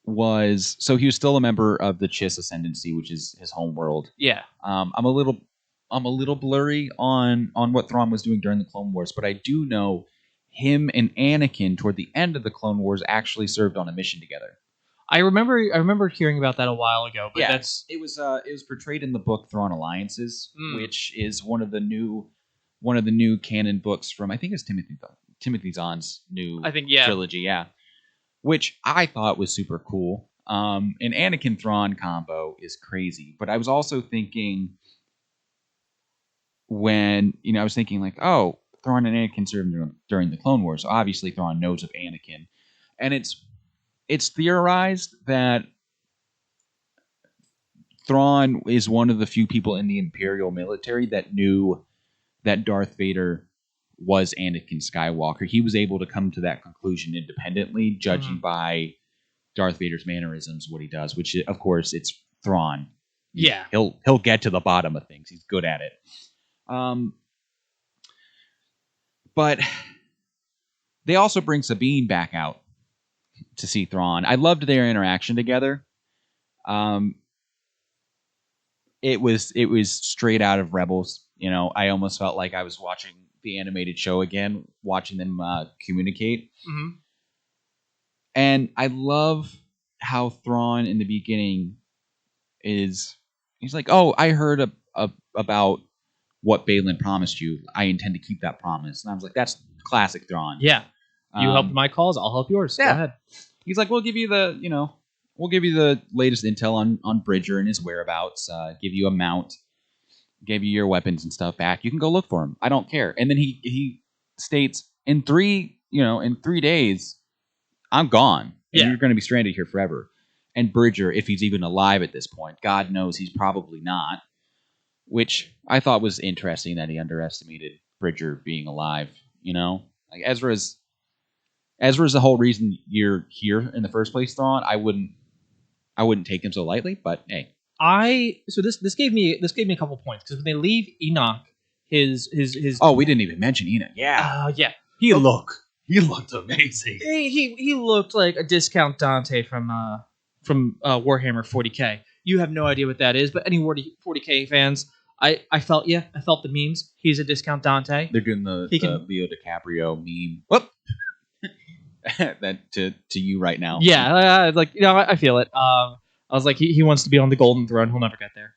was... So, he was still a member of the Chiss Ascendancy, which is his home world. Yeah. I'm a little blurry on what Thrawn was doing during the Clone Wars, but I do know him and Anakin, toward the end of the Clone Wars, actually served on a mission together. I remember hearing about that a while ago, but it was portrayed in the book Thrawn Alliances, which is one of the new canon books from, I think it's Timothy Zahn's new trilogy, which I thought was super cool. An Anakin Thrawn combo is crazy, but I was also thinking when I was thinking like, oh, Thrawn and Anakin served during the Clone Wars, so obviously Thrawn knows of Anakin, and it's theorized that Thrawn is one of the few people in the Imperial military that knew that Darth Vader was Anakin Skywalker. He was able to come to that conclusion independently, judging by Darth Vader's mannerisms, what he does, which of course it's Thrawn. Yeah. He'll get to the bottom of things. He's good at it. But they also bring Sabine back out to see Thrawn. I loved their interaction together. It was straight out of Rebels. I almost felt like I was watching the animated show again, watching them communicate. Mm-hmm. And I love how Thrawn in the beginning he's like, oh, I heard about what Balin promised you. I intend to keep that promise. And I was like, that's classic Thrawn. Yeah. You helped my cause, I'll help yours. Yeah. Go ahead. He's like, we'll give you the latest intel on Bridger and his whereabouts, give you a mount, give you your weapons and stuff back. You can go look for him. I don't care. And then he states in 3 days, I'm gone. And you're going to be stranded here forever. And Bridger, if he's even alive at this point, God knows he's probably not, which I thought was interesting that he underestimated Bridger being alive. Like Ezra's the whole reason you're here in the first place, Thrawn. I wouldn't take him so lightly, but hey. So this gave me a couple points, because when they leave Enoch, his oh, we didn't even mention Enoch. Yeah. Yeah. He looked amazing. He looked like a discount Dante from Warhammer 40K. You have no idea what that is, but any 40K fans, I felt the memes. He's a discount Dante. They're doing the Leo DiCaprio meme. Whoop. That to you right now. Yeah, I feel it. I was like, he wants to be on the golden throne. He'll never get there.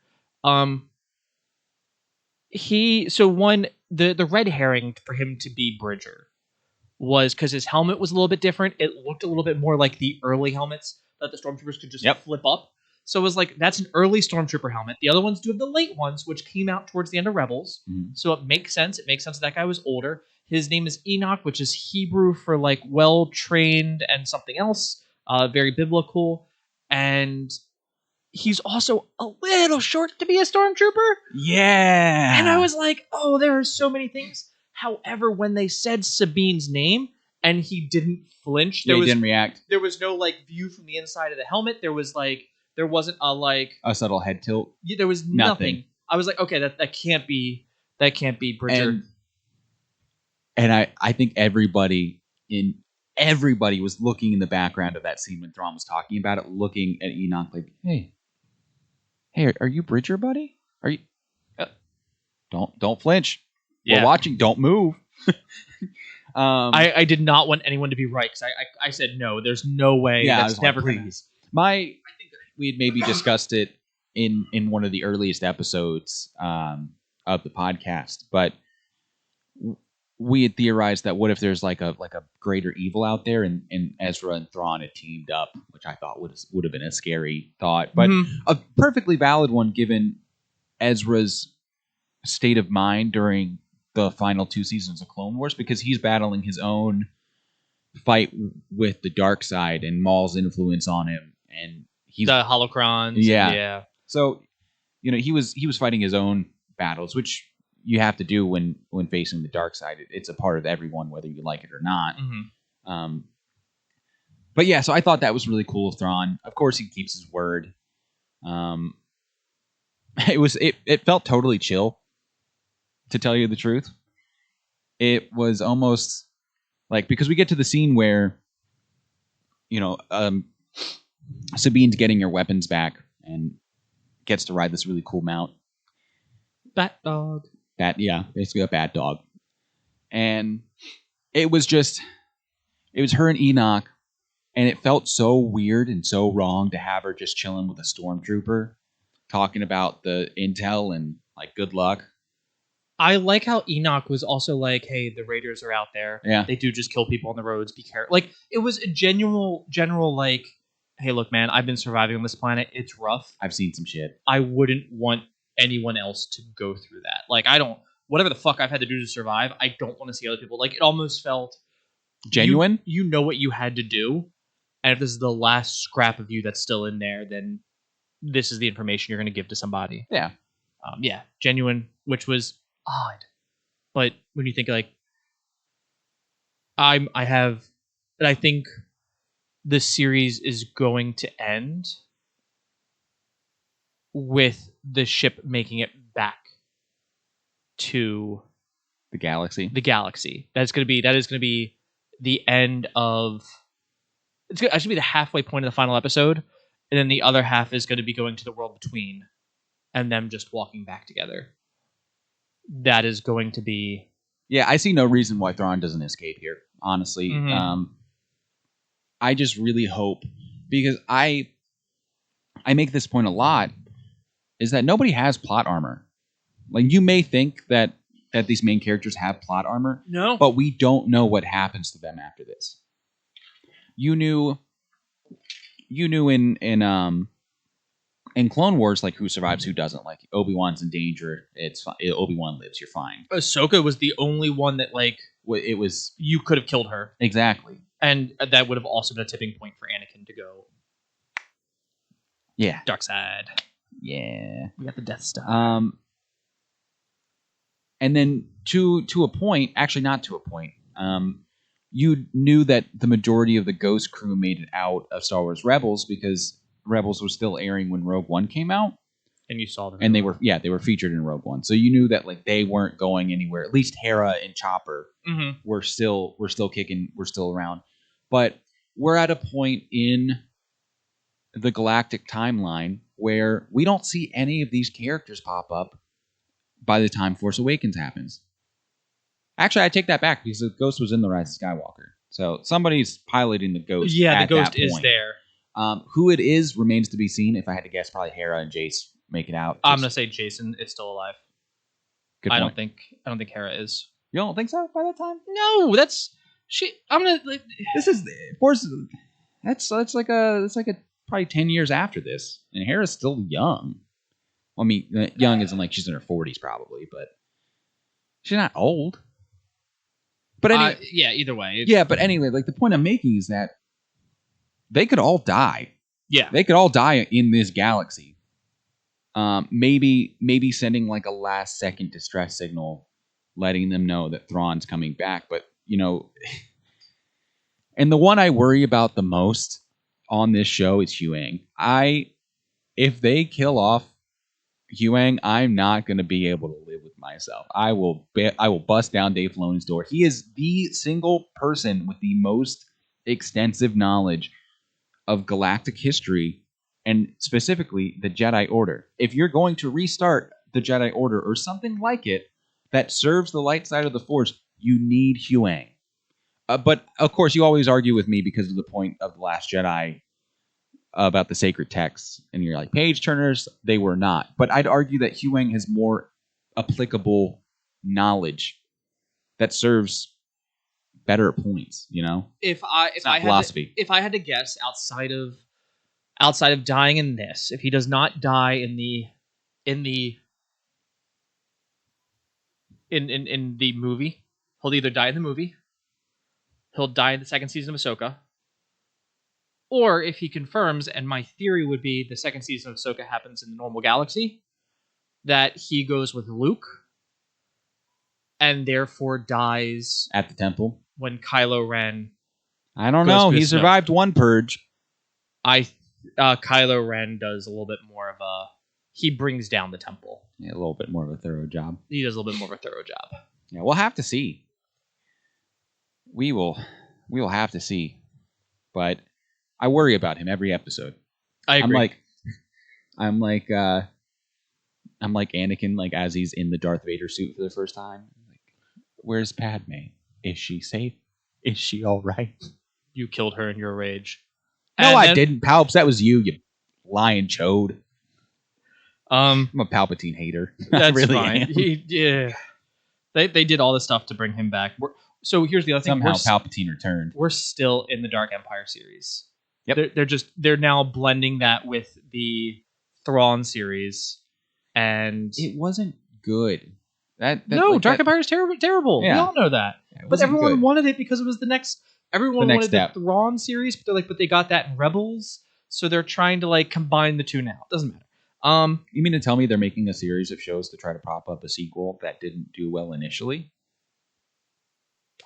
The red herring for him to be Bridger was because his helmet was a little bit different. It looked a little bit more like the early helmets that the stormtroopers could just flip up. So it was like, that's an early stormtrooper helmet. The other ones do have the late ones, which came out towards the end of Rebels. Mm-hmm. So it makes sense. It makes sense that guy was older. His name is Enoch, which is Hebrew for like well-trained and something else. Very biblical. And he's also a little short to be a stormtrooper. Yeah. And I was like, oh, there are so many things. However, when they said Sabine's name and he didn't flinch, he didn't react. There was no like view from the inside of the helmet. There wasn't a subtle head tilt. Yeah, there was nothing. I was like, okay, that can't be Bridger. And I think everybody was looking in the background of that scene when Thrawn was talking about it, looking at Enoch like, hey, are you Bridger, buddy? Are you? Don't flinch. Yeah. We're watching. Don't move. I did not want anyone to be right, because I said no. There's no way. Yeah, that's never going to. I think we had maybe discussed it in one of the earliest episodes of the podcast, but we had theorized that what if there's like a greater evil out there, and Ezra and Thrawn had teamed up, which I thought would have been a scary thought, but a perfectly valid one given Ezra's state of mind during the final 2 seasons of Clone Wars, because he's battling his own fight with the dark side and Maul's influence on him, and he's the holocrons. Yeah. So, he was fighting his own battles, which you have to do when facing the dark side. It's a part of everyone, whether you like it or not. Mm-hmm. But yeah, so I thought that was really cool of Thrawn. Of course, he keeps his word. It felt totally chill, to tell you the truth. It was almost like, because we get to the scene where, Sabine's getting her weapons back and gets to ride this really cool mount. Bat dog. Basically a bat dog. And it was her and Enoch, and it felt so weird and so wrong to have her just chilling with a stormtrooper, talking about the intel and like, good luck. I like how Enoch was also like, hey, the Raiders are out there. Yeah. They do just kill people on the roads. Be careful. Like, it was a general like, hey, look, man, I've been surviving on this planet. It's rough. I've seen some shit. I wouldn't want anyone else to go through that. Like, I don't whatever the fuck I've had to do to survive, I don't want to see other people. Like, it almost felt Genuine. You know what you had to do, and if this is the last scrap of you that's still in there, then this is the information you're going to give to somebody. Yeah. Yeah, genuine, which was odd. But when you think like, I have, and I think this series is going to end with the ship making it back to The galaxy. the galaxy. That is going to be the end of. It's going to be the halfway point of the final episode, and then the other half is going to be going to the world between, and them just walking back together. That is going to be. Yeah, I see no reason why Thrawn doesn't escape here. Honestly, I just really hope, because I make this point a lot, is that nobody has plot armor. Like, you may think that these main characters have plot armor, No, but we don't know what happens to them after this. You knew in Clone Wars, like, who survives, who doesn't. Like, Obi-Wan's in danger. It's fine. Obi-Wan lives. You're fine. Ahsoka was the only one that, like, It was you could have killed her, exactly. and that would have also been a tipping point for Anakin to go. Yeah. Dark side. Yeah. We got the Death Star. And then to a point, actually not to a point, you knew that the majority of the Ghost crew made it out of Star Wars Rebels because Rebels was still airing when Rogue One came out. And you saw them. And they were featured in Rogue One. So you knew that, like, they weren't going anywhere. At least Hera and Chopper were still kicking, were still around. But we're at a point in the galactic timeline where we don't see any of these characters pop up by the time Force Awakens happens. Actually, I take that back, because the Ghost was in The Rise of Skywalker. So somebody's piloting the Ghost. Yeah, at the Ghost that is point. there. Who it is remains to be seen. If I had to guess, probably Hera and Jace make it out. I'm gonna say Jason is still alive. Good I point. don't think Hera is. You don't think so by that time? No, that's she. I'm gonna. Like, This is Force. That's like a probably 10 years after this, and Hera's still young. Well, I mean, young isn't like she's in her 40s probably, but she's not old. But anyway, yeah. Either way. Yeah, but anyway, like, the point I'm making is that they could all die. Yeah. They could all die in this galaxy. Maybe sending, like, a last second distress signal, letting them know that Thrawn's coming back. But, you know, and the one I worry about the most on this show is Huyang. If they kill off Huyang, I'm not going to be able to live with myself. I will bust down Dave Filoni's door. He is the single person with the most extensive knowledge of galactic history, and specifically the Jedi Order. If you're going to restart the Jedi Order or something like it that serves the light side of the Force, you need Huyang. But of course, you always argue with me because of the point of The Last Jedi about the sacred texts, and you're like, page turners, they were not. But I'd argue that Huyang has more applicable knowledge that serves better points. You know, if I had to guess, outside of dying in this, if he does not die in the movie, he'll either die in the movie, he'll die in the second season of Ahsoka, or if he confirms, and my theory would be the second season of Ahsoka happens in the normal galaxy, that he goes with Luke and therefore dies at the temple when Kylo Ren. I don't know. He survived one purge. Kylo Ren does a little bit more of a. He brings down the temple. Yeah, a little bit more of a thorough job. He does a little bit more of a thorough job. Yeah, we'll have to see. We will have to see. But I worry about him every episode. I agree. I'm like Anakin, like, as he's in the Darth Vader suit for the first time. Like, where's Padme? Is she safe? Is she all right? You killed her in your rage. No, I didn't, Palps. That was you lying chode. I'm a Palpatine hater. That's really fine. Yeah, they did all this stuff to bring him back. So here's the other thing. Somehow Palpatine returned. We're still in the Dark Empire series. Yep. They're now blending that with the Thrawn series, and it wasn't good. No, Dark Empire is terrible. We Yeah. all know that. It But wasn't everyone good. wanted it because it was the next. Everyone wanted step. the Thrawn series, but they're like, but they got that in Rebels, so they're trying to like combine the two now. Doesn't matter. You mean to tell me they're making a series of shows to try to prop up a sequel that didn't do well initially?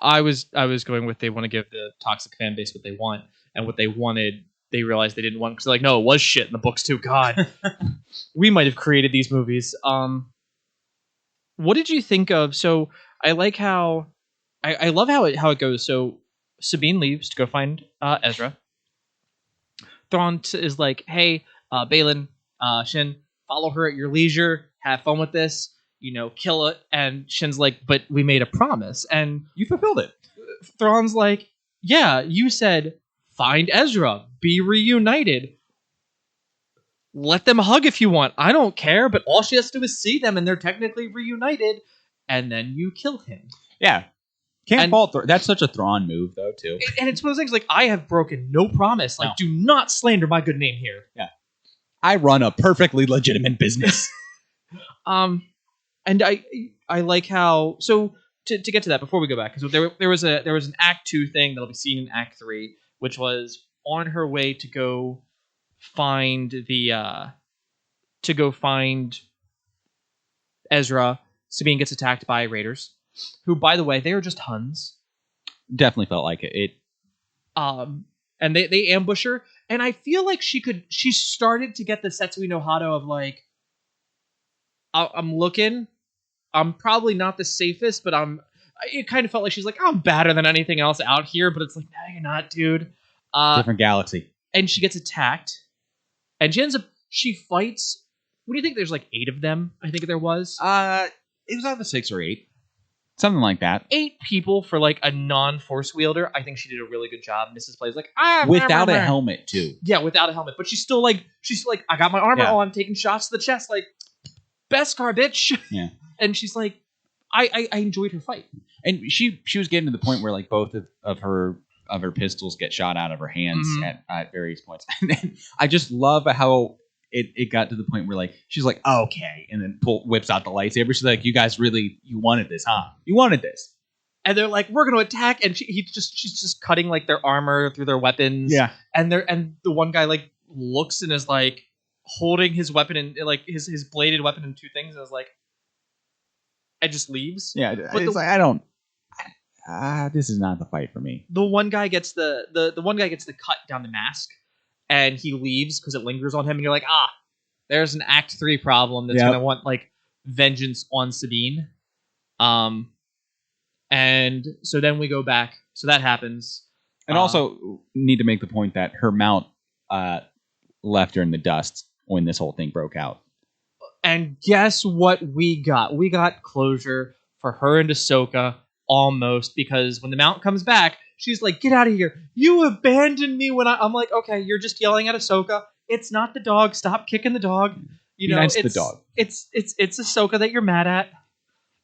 I was going with they want to give the toxic fan base what they want, and what they wanted, they realized they didn't want because they're like, no, it was shit in the books too. God, we might have created these movies. What did you think of? So I like how I love how it goes. So Sabine leaves to go find Ezra. Thrawn is like, hey, Balin, Shin, follow her at your leisure. Have fun with this. Kill it. And Shin's like, but we made a promise, and You fulfilled it. Thrawn's like, yeah, you said find Ezra, be reunited. Let them hug if you want. I don't care, but all she has to do is see them and they're technically reunited, and then you kill him. Yeah. Can't fault. That's such a Thrawn move, though, too. And it's one of those things like, I have broken no promise. Like, do not slander my good name here. Yeah. I run a perfectly legitimate business. And I like how, so to get to that before we go back, because there was an Act 2 thing that'll be seen in Act 3, which was on her way to go find Ezra. Sabine gets attacked by raiders, who, by the way, they are just Huns. Definitely felt like it. And they ambush her, and I feel like she started to get the Setsuino Hado of like, I'm looking, I'm probably not the safest, but it kind of felt like she's like, I'm better than anything else out here, but it's like, no, you're not, dude. Different galaxy. And she gets attacked, and she fights. What do you think? There's like 8 of them, I think there was. It was either 6 or 8. Something like that. 8 people for like a non-force wielder. I think she did a really good job. Mrs. Play's like, without a helmet too. Yeah, without a helmet, but she's still like, I got my armor on, taking shots to the chest, like, best car, bitch. Yeah. And she's like, I enjoyed her fight, and she was getting to the point where like both of her pistols get shot out of her hands at various points, and then I just love how it got to the point where like she's like, okay, and then whips out the lightsaber. She's like, you guys really, you wanted this, huh? You wanted this. And they're like, we're going to attack, and she's just cutting like their armor through their weapons. Yeah. And the one guy like looks and is like holding his weapon and like his bladed weapon in 2 things, and is like, and just leaves. Yeah, but it's like, I don't. This is not the fight for me. The one guy gets the one guy gets the cut down the mask, and he leaves because it lingers on him, and you're like, there's an Act 3 problem that's gonna want like vengeance on Sabine. And so then we go back. So that happens. And also need to make the point that her mount left her in the dust when this whole thing broke out. And guess what we got? We got closure for her and Ahsoka, almost, because when the mount comes back, she's like, get out of here. You abandoned me when I'm like, okay, you're just yelling at Ahsoka. It's not the dog. Stop kicking the dog. It's the dog. It's Ahsoka that you're mad at.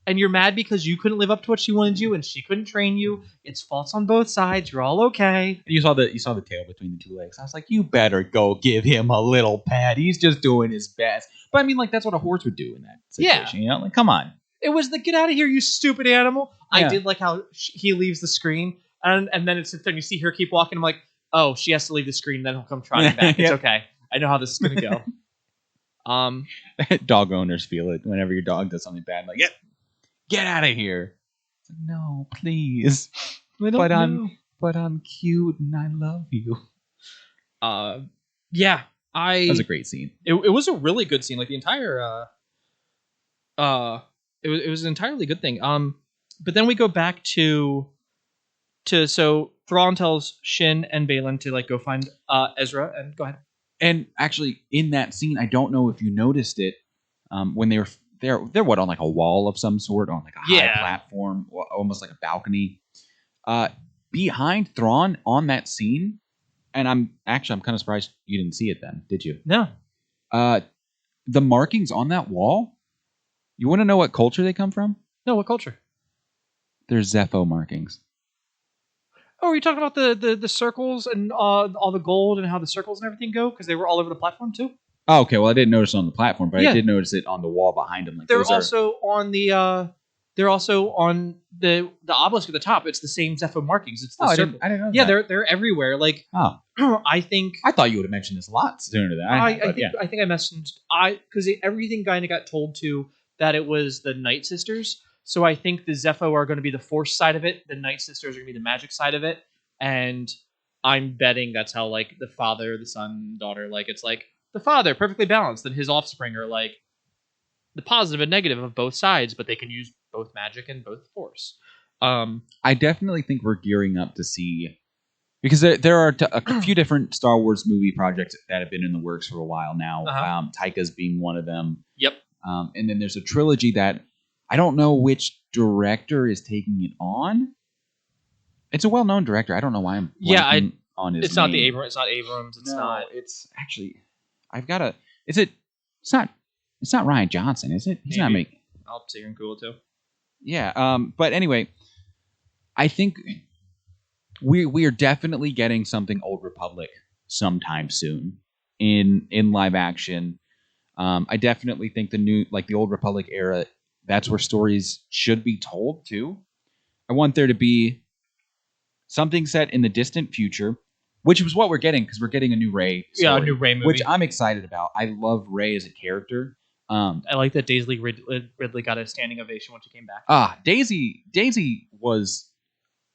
And you're mad because you couldn't live up to what she wanted you, and she couldn't train you. It's faults on both sides. You're all okay. You saw the tail between the 2 legs. I was like, you better go give him a little pat. He's just doing his best. But I mean, like, that's what a horse would do in that situation. Yeah. Like, come on. It was the get out of here, you stupid animal. Yeah. I did like how he leaves the screen, and then it's there, and you see her keep walking. I'm like, oh, she has to leave the screen, then he'll come trotting back. It's okay. I know how this is gonna go. Dog owners feel it whenever your dog does something bad. Like, get out of here. It's like, no, please. But I'm cute and I love you. Yeah, that was a great scene. It was a really good scene. Like the entire it was an entirely good thing. But then we go back to so Thrawn tells Shin and Balin to like go find Ezra, and go ahead. And actually, in that scene, I don't know if you noticed it, when they're what, on like a wall of some sort, on like a high platform, almost like a balcony. Behind Thrawn on that scene, and I'm kind of surprised you didn't see it then, did you? No. The markings on that wall. You want to know what culture they come from? No, what culture? They're Zepho markings. Oh, are you talking about the circles and all the gold and how the circles and everything go? Because they were all over the platform too. Oh, okay. Well, I didn't notice it on the platform, but I did notice it on the wall behind him. Like, they're also on the They're also on the obelisk at the top. It's the same Zepho markings. It's the Oh, circle. I didn't know Yeah, that. they're everywhere. Like, Oh, I think I thought you would have mentioned this a lot sooner than I had, but yeah. I think I mentioned because everything kind of got told to that it was the Night Sisters. So I think the Zepho are going to be the Force side of it. The Night Sisters are going to be the magic side of it, and I'm betting that's how like the father, the son, daughter, like it's like the father perfectly balanced, and his offspring are like the positive and negative of both sides, but they can use both magic and both Force. I definitely think we're gearing up to see, because there are a few different Star Wars movie projects that have been in the works for a while now. Taika's being one of them. Yep. And then there's a trilogy that I don't know which director is taking it on. It's a well-known director. I don't know why I'm blanking on his It's name. not the Abrams. It's not Abrams. It's not. It's actually. I've got a. Is it? It's not. It's not Ryan Johnson, is it? He's not making. I'll see and Google too. Yeah. But anyway, I think we are definitely getting something Old Republic sometime soon in live action. I definitely think the Old Republic era, that's where stories should be told too. I want there to be something set in the distant future, which is what we're getting, because we're getting a new Rey story, yeah, a new Rey movie, which I'm excited about. I love Rey as a character. I like that Daisy Ridley got a standing ovation when she came back. Daisy was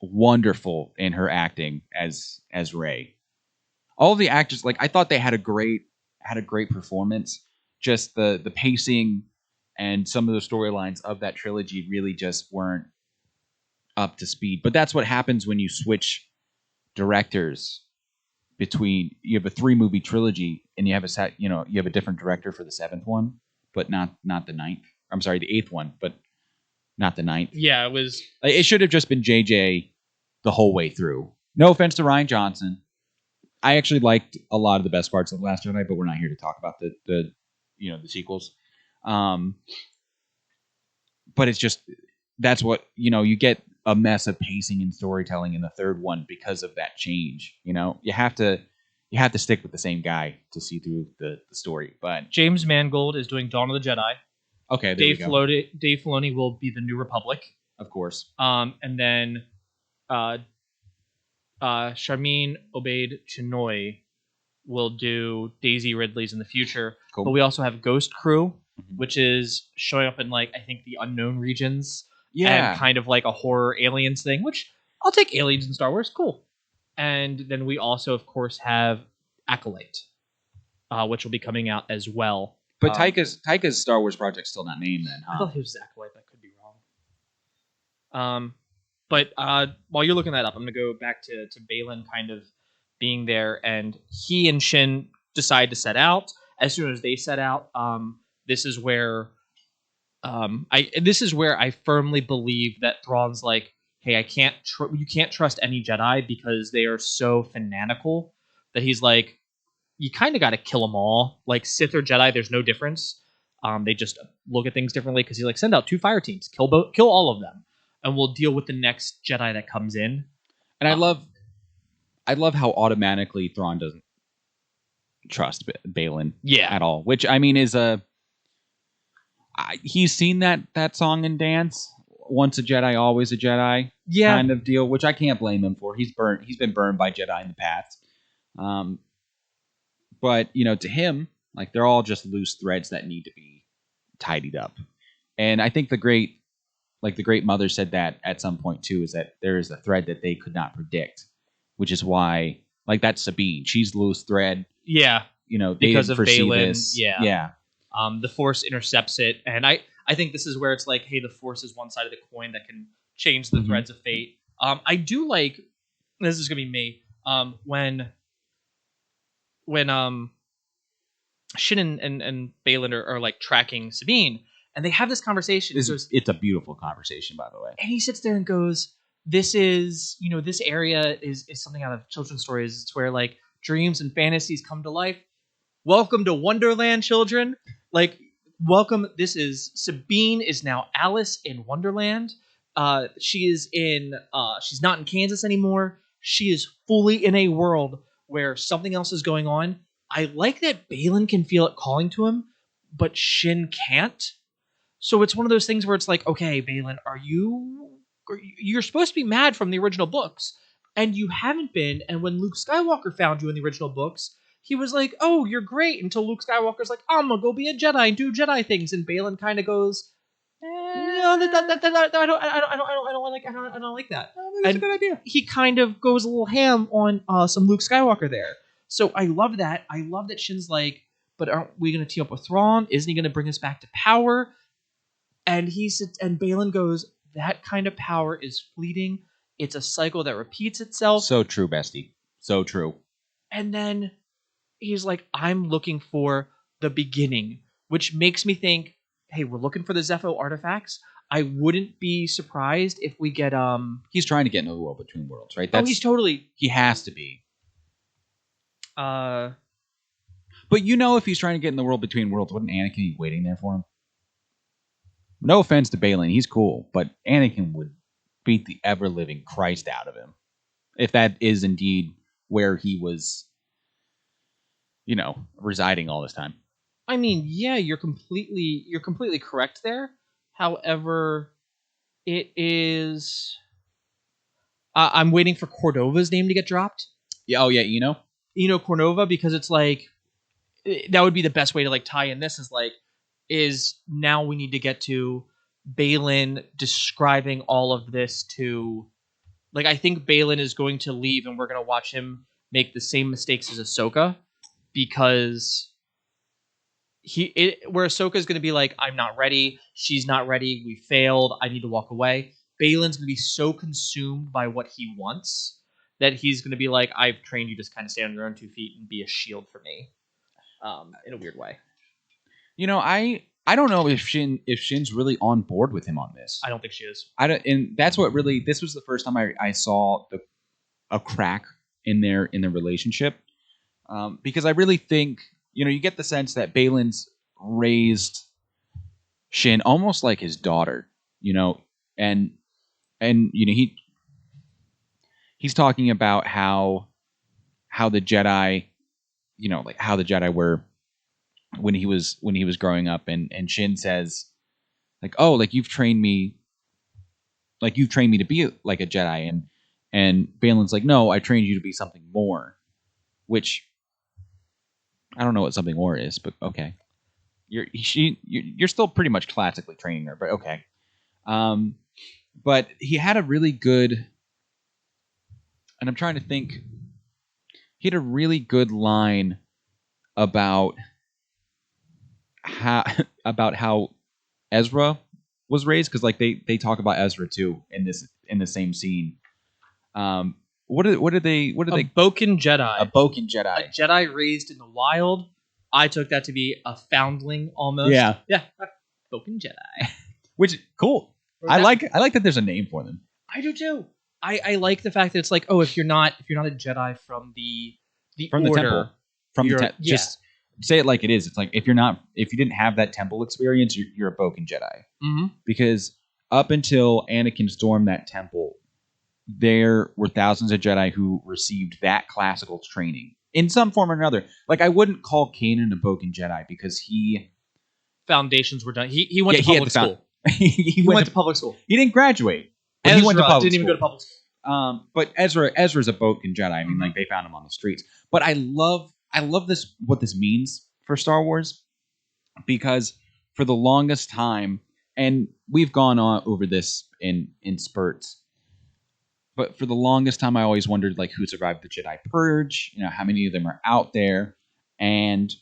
wonderful in her acting as Rey. All the actors, like, I thought they had a great performance. Just the pacing and some of the storylines of that trilogy really just weren't up to speed. But that's what happens when you switch directors between. You have a 3-movie trilogy and you have a different director for the 7th one, but not the 9th. I'm sorry, the 8th one, but not the 9th. Yeah, it was. It should have just been JJ the whole way through. No offense to Ryan Johnson. I actually liked a lot of the best parts of The Last Jedi, but we're not here to talk about the sequels. But it's just, that's what, you get a mess of pacing and storytelling in the 3rd one because of that change. You have to stick with the same guy to see through the story. But James Mangold is doing Dawn of the Jedi. Okay, Dave Filoni will be the New Republic, of course. And then Sharmeen Obaid Chinoy will do Daisy Ridley's in the future. Cool. But we also have Ghost Crew, which is showing up in I think the unknown regions. Yeah. And kind of like a horror aliens thing, which I'll take aliens in Star Wars. Cool. And then we also, of course, have Acolyte, which will be coming out as well. But Taika's Star Wars project's still not named then, huh? I thought it was Acolyte. That could be wrong. But while you're looking that up, I'm going to go back to Baylan kind of being there, and he and Shin decide to set out. As soon as they set out, this is where I firmly believe that Thrawn's like, hey, you can't trust any Jedi because they are so fanatical that he's like, you kind of got to kill them all. Like Sith or Jedi, there's no difference. They just look at things differently because he's like, send out 2 fire teams, kill all of them, and we'll deal with the next Jedi that comes in. And I love how automatically Thrawn doesn't trust Baylan at all. Which, I mean, is he's seen that song and dance, once a Jedi, always a Jedi kind of deal, which I can't blame him for. He's been burned by Jedi in the past. But, to him, like, they're all just loose threads that need to be tidied up. And I think the great mother said that at some point too, is that there is a thread that they could not predict, which is why, like, that's Sabine. She's loose thread. Yeah. Because of Baylan. Yeah. The Force intercepts it, and I think this is where it's like, hey, the Force is one side of the coin that can change the threads of fate. I do like, this is gonna be me, when Shin and Baylan are like tracking Sabine, and they have this conversation. It's a beautiful conversation, by the way. And he sits there and goes, this is, this area is something out of children's stories. It's where like dreams and fantasies come to life. Welcome to Wonderland, children. Like, welcome. This is Sabine is now Alice in Wonderland. She's not in Kansas anymore. She is fully in a world where something else is going on. I like that Baylan can feel it calling to him, but Shin can't. So it's one of those things where it's like, okay, Balin, you're supposed to be mad from the original books, and you haven't been. And when Luke Skywalker found you in the original books, he was like, "Oh, you're great." Until Luke Skywalker's like, "I'm gonna go be a Jedi and do Jedi things," and Balin kind of goes, "No, I don't like that." That's a good idea. He kind of goes a little ham on some Luke Skywalker there. So I love that. I love that Shin's like, "But aren't we gonna team up with Thrawn? Isn't he gonna bring us back to power?" And and Balin goes, "That kind of power is fleeting. It's a cycle that repeats itself." So true, bestie. So true. And then he's like, "I'm looking for the beginning," which makes me think, hey, we're looking for the Zepho artifacts. I wouldn't be surprised if we get He's trying to get into the world between worlds, right? he's totally he has to be. uh But if he's trying to get in the world between worlds, wouldn't Anakin be waiting there for him? No offense to Balin, he's cool, but Anakin would beat the ever-living Christ out of him if that is indeed where he was, residing all this time. I mean, yeah, you're completely correct there. However, it is I'm waiting for Cordova's name to get dropped. Yeah. Oh yeah. Eno Cornova, because it's like that would be the best way to like tie in this is now we need to get to Balin describing all of this to like I think Balin is going to leave and we're going to watch him make the same mistakes as Ahsoka because where Ahsoka is going to be like, I'm not ready, she's not ready, we failed, I need to walk away. Balin's going to be so consumed by what he wants that he's going to be like, I've trained you to kind of stand on your own 2 feet and be a shield for me, in a weird way. I don't know if Shin's really on board with him on this. I don't think she is. And that's what really. This was the first time I saw a crack in their relationship, because I really think you get the sense that Balin's raised Shin almost like his daughter, and he's talking about how the Jedi, like how the Jedi were when he was growing up, and Shin says like, oh, like you've trained me to be like a Jedi, and Balin's like, no, I trained you to be something more, which I don't know what something more is, but okay. You're still pretty much classically training her, but okay. But he had a really good, and I'm trying to think, he had a really good line about how Ezra was raised, because like they talk about Ezra too in the same scene. What did they Boken Jedi. A Boken Jedi. A Jedi raised in the wild. I took that to be a foundling almost. Yeah. Boken Jedi. Which cool. I like that there's a name for them. I do too. I like the fact that it's like, oh, if you're not a Jedi from the from order, the temple, from the temple, just say it like it is. It's like if you didn't have that temple experience, you're a Boken Jedi. Mm-hmm. Because up until Anakin stormed that temple, there were thousands of Jedi who received that classical training in some form or another. Like I wouldn't call Kanan a Boken Jedi because foundations were done. He went to public school. he went to public school. He didn't graduate. Ezra he went to public didn't even school. go to public school. But Ezra's a Boken Jedi. I mean, like they found him on the streets. But I love this, what this means for Star Wars, because for the longest time, and we've gone on over this in spurts, but for the longest time, I always wondered like who survived the Jedi Purge. How many of them are out there, and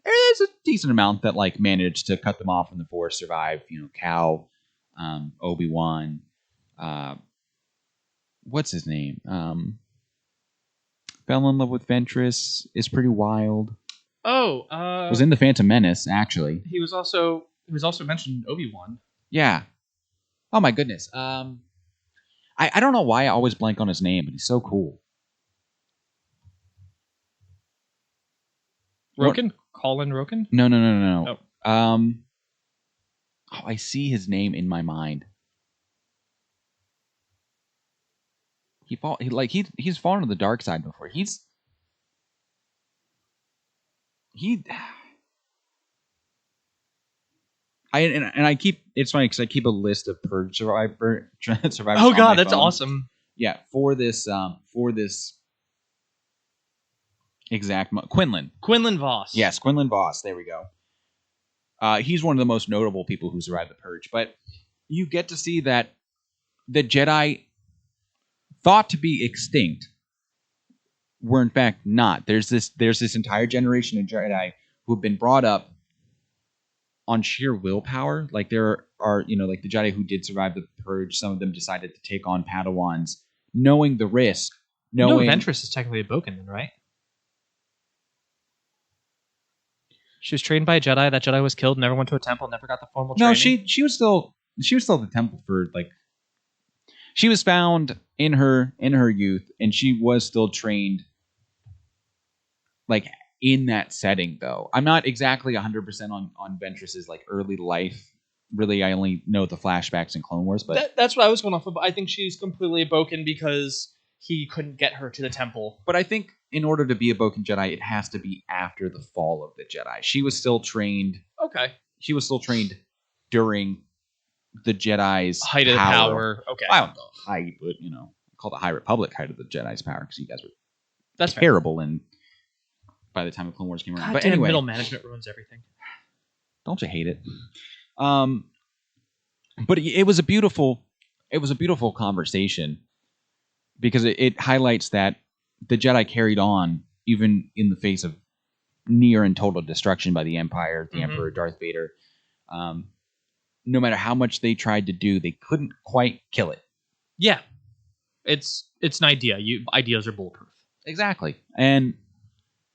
there's a decent amount that like managed to cut them off from the Force, survive. Cal, Obi-Wan. What's his name? Fell in love with Ventress. Is pretty wild. Was in the Phantom Menace, actually. He was also mentioned in Obi-Wan. Yeah. Oh my goodness. I don't know why I always blank on his name, but he's so cool. Roken? Colin Roken? No. Oh. I see his name in my mind. He's fallen to the dark side before. I keep it's funny because I keep a list of purge survivors. Oh on god, my that's phone. awesome. Yeah, for this exact Quinlan. Quinlan Voss. Yes, Quinlan Voss. There we go. He's one of the most notable people who survived the purge. But you get to see that the Jedi thought to be extinct were in fact not. There's this entire generation of Jedi who have been brought up on sheer willpower. Like there are, like the Jedi who did survive the purge, some of them decided to take on Padawans, knowing the risk. No, Ventress is technically a Boken, then, right? She was trained by a Jedi. That Jedi was killed, never went to a temple, never got the formal training. No, she was still at the temple for like. She was found in her youth, and she was still trained. Like in that setting, though, I'm not exactly 100% on Ventress's like early life. Really, I only know the flashbacks in Clone Wars, but that's what I was going off of. I think she's completely a Boken because he couldn't get her to the temple. But I think in order to be a Boken Jedi, it has to be after the fall of the Jedi. She was still trained. Okay. She was still trained during the Jedi's height of the power. Okay. I don't know height, but call the High Republic height of the Jedi's power because you guys were that's terrible and. By the time the Clone Wars came around, God, but anyway, middle management ruins everything. Don't you hate it? But it was a beautiful conversation because it highlights that the Jedi carried on even in the face of near and total destruction by the Empire, the Emperor, Darth Vader. No matter how much they tried to do, they couldn't quite kill it. Yeah, it's an idea. Ideas are bulletproof. Exactly, and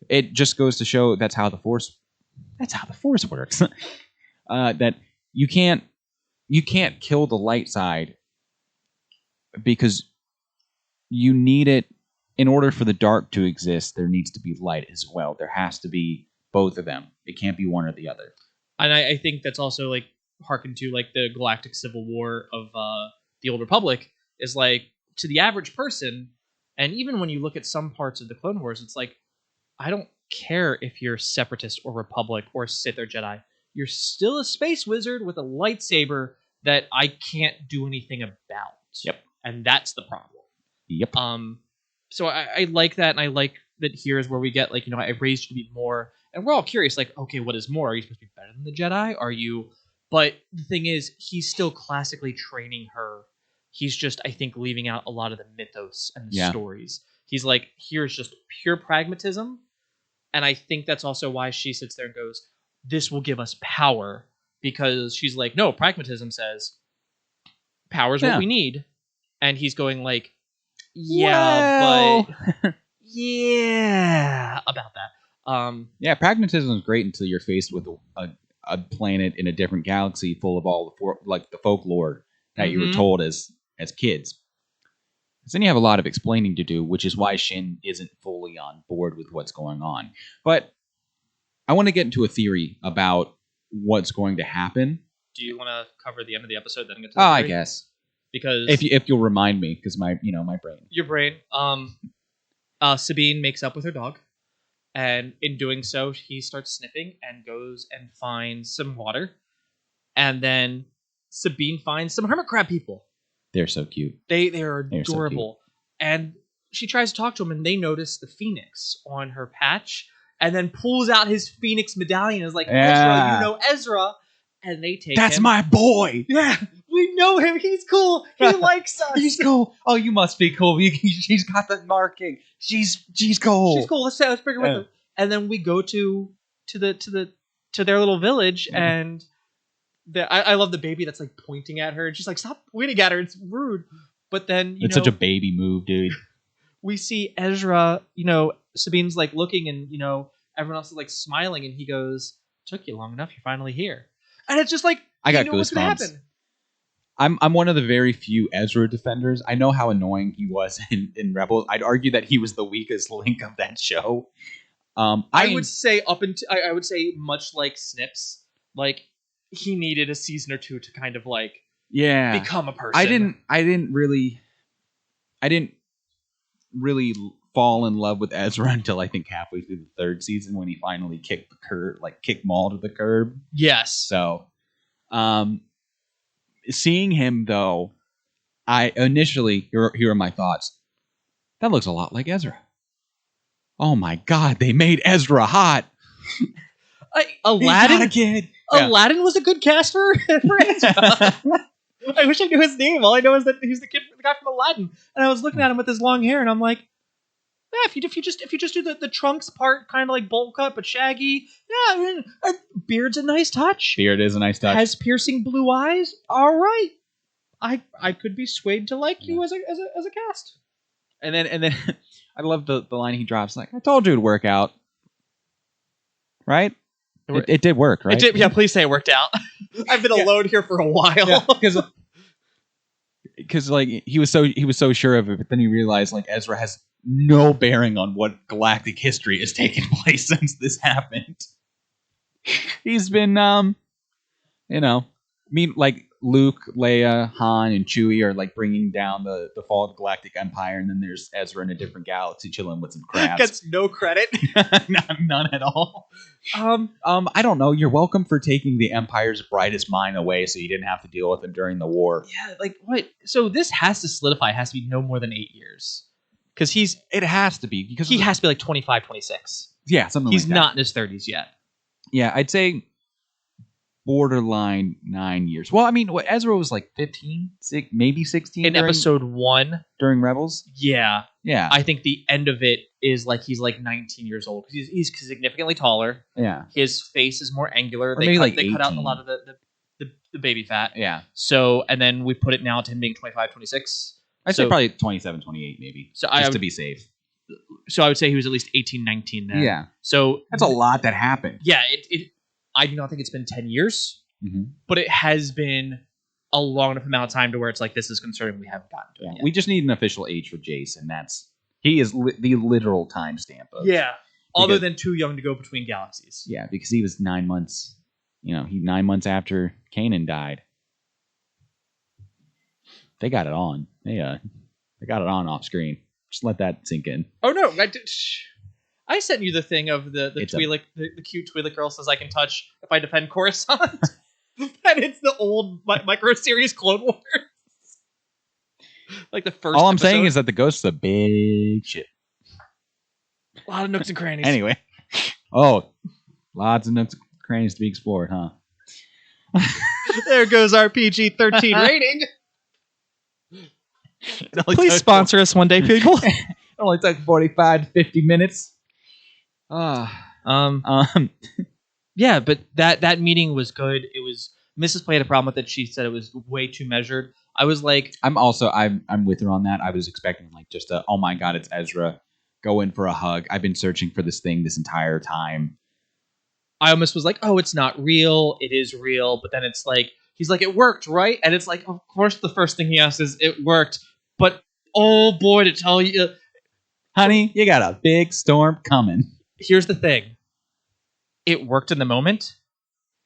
it just goes to show that's how the Force works. That you can't kill the light side because you need it in order for the dark to exist. There needs to be light as well. There has to be both of them. It can't be one or the other. And I think that's also like harkened to like the galactic civil war of the Old Republic is like to the average person, and even when you look at some parts of the Clone Wars, it's like I don't care if you're Separatist or Republic or Sith or Jedi. You're still a space wizard with a lightsaber that I can't do anything about. Yep. And that's the problem. Yep. So I like that, and I like that here is where we get like, I raised you to be more, and we're all curious, like, okay, what is more? Are you supposed to be better than the Jedi? Are you? But the thing is, he's still classically training her. He's just, I think, leaving out a lot of the mythos and the stories. He's like, here's just pure pragmatism. And I think that's also why she sits there and goes, this will give us power. Because she's like, no, pragmatism says power's what we need. And he's going like, but yeah, about that. Pragmatism is great until you're faced with a planet in a different galaxy full of all the folklore that you were told as kids. So then you have a lot of explaining to do, which is why Shin isn't fully on board with what's going on. But I want to get into a theory about what's going to happen. Do you want to cover the end of the episode then get to the theory? I guess. Because if you'll remind me, because my brain. Your brain. Sabine makes up with her dog, and in doing so, he starts sniffing and goes and finds some water, and then Sabine finds some hermit crab people. They're so cute. They are adorable. So and she tries to talk to him, and they notice the phoenix on her patch, and then pulls out his phoenix medallion and is like, Ezra, Ezra. And they take That's him. my boy! Yeah, we know him. He's cool. He likes us. He's cool. Oh, you must be cool. She's got the marking. She's cool. She's cool. Let's bring her with him. And then we go to their little village, and I love the baby that's like pointing at her, and she's like, "Stop pointing at her! It's rude." But then it's such a baby move, dude. We see Ezra. Sabine's like looking, and everyone else is like smiling, and he goes, "Took you long enough. You're finally here." And it's just like I got goosebumps. I'm one of the very few Ezra defenders. I know how annoying he was in Rebels. I'd argue that he was the weakest link of that show. I would say I would say much like Snips, like he needed a season or two to kind of like become a person. I didn't really fall in love with Ezra until I think halfway through the third season when he finally kicked Maul to the curb. Yes. So Seeing him though, I initially here are my thoughts. That looks a lot like Ezra. Oh my god, they made Ezra hot. Aladdin. He got a kid. Aladdin was a good cast for Ezra. I wish I knew his name. All I know is that he's the guy from Aladdin. And I was looking at him with his long hair, and I'm like, yeah, if you just do the trunks part, kind of like bowl cut but shaggy, yeah, I mean, beard's a nice touch. Beard is a nice touch. Has piercing blue eyes. All right, I could be swayed to like you as a cast. And then I love the line he drops, like, I told you it'd work out. Right? It did work, right? It did, yeah, please say it worked out. I've been alone here for a while. Because like he was so sure of it, but then he realized like Ezra has no bearing on what galactic history has taken place since this happened. He's been like Luke, Leia, Han, and Chewie are like bringing down the fall of the Galactic Empire, and then there's Ezra in a different galaxy chilling with some crabs. Gets no credit. None at all. I don't know. You're welcome for taking the Empire's brightest mind away, so you didn't have to deal with him during the war. Yeah, like what? So this has to solidify. It has to be no more than 8 years, because it has to be because he has to be like 25, 26. Yeah, something. He's like that. not in his 30s yet. Yeah, I'd say borderline 9 years. Well, I mean, Ezra was like 15, maybe 16 in episode 1 during Rebels. Yeah, yeah. I think the end of it is like he's like 19 years old because he's significantly taller. Yeah, his face is more angular. Or they cut out a lot of the baby fat. Yeah. So and then we put it now to him being 25, 26. I'd say probably 27, 28 maybe. So just to be safe. So I would say he was at least 18, 19 then. Yeah. So that's a lot that happened. Yeah. I do not think it's been 10 years, but it has been a long enough amount of time to where it's like, this is concerning. We haven't gotten to it yet. We just need an official age for Jace, and he is the literal timestamp of. Yeah. Other than too young to go between galaxies. Yeah, because he was 9 months. 9 months after Kanan died. They got it on. They got it on off screen. Just let that sink in. Oh no! I sent you the thing of the Twi'lek, the cute Twi'lek girl says I can touch if I defend Coruscant, and it's the old micro series Clone Wars. Like the first. All I'm saying is that the Ghost's a big shit. A lot of nooks and crannies. Anyway, lots of nooks and crannies to be explored, huh? There goes our PG-13 rating. Please sponsor us one day, people. It only took 45 to 50 minutes. Yeah, but that meeting was good. It was Mrs. Play had a problem with it. She said it was way too measured. I was like, I'm with her on that. I was expecting like just oh my god, it's Ezra. Go in for a hug. I've been searching for this thing this entire time. I almost was like, oh, it's not real. It is real. But then it's like, he's like, it worked, right? And it's like, of course, the first thing he asks is, it worked. But, oh boy, to tell you. Honey, you got a big storm coming. Here's the thing. It worked in the moment.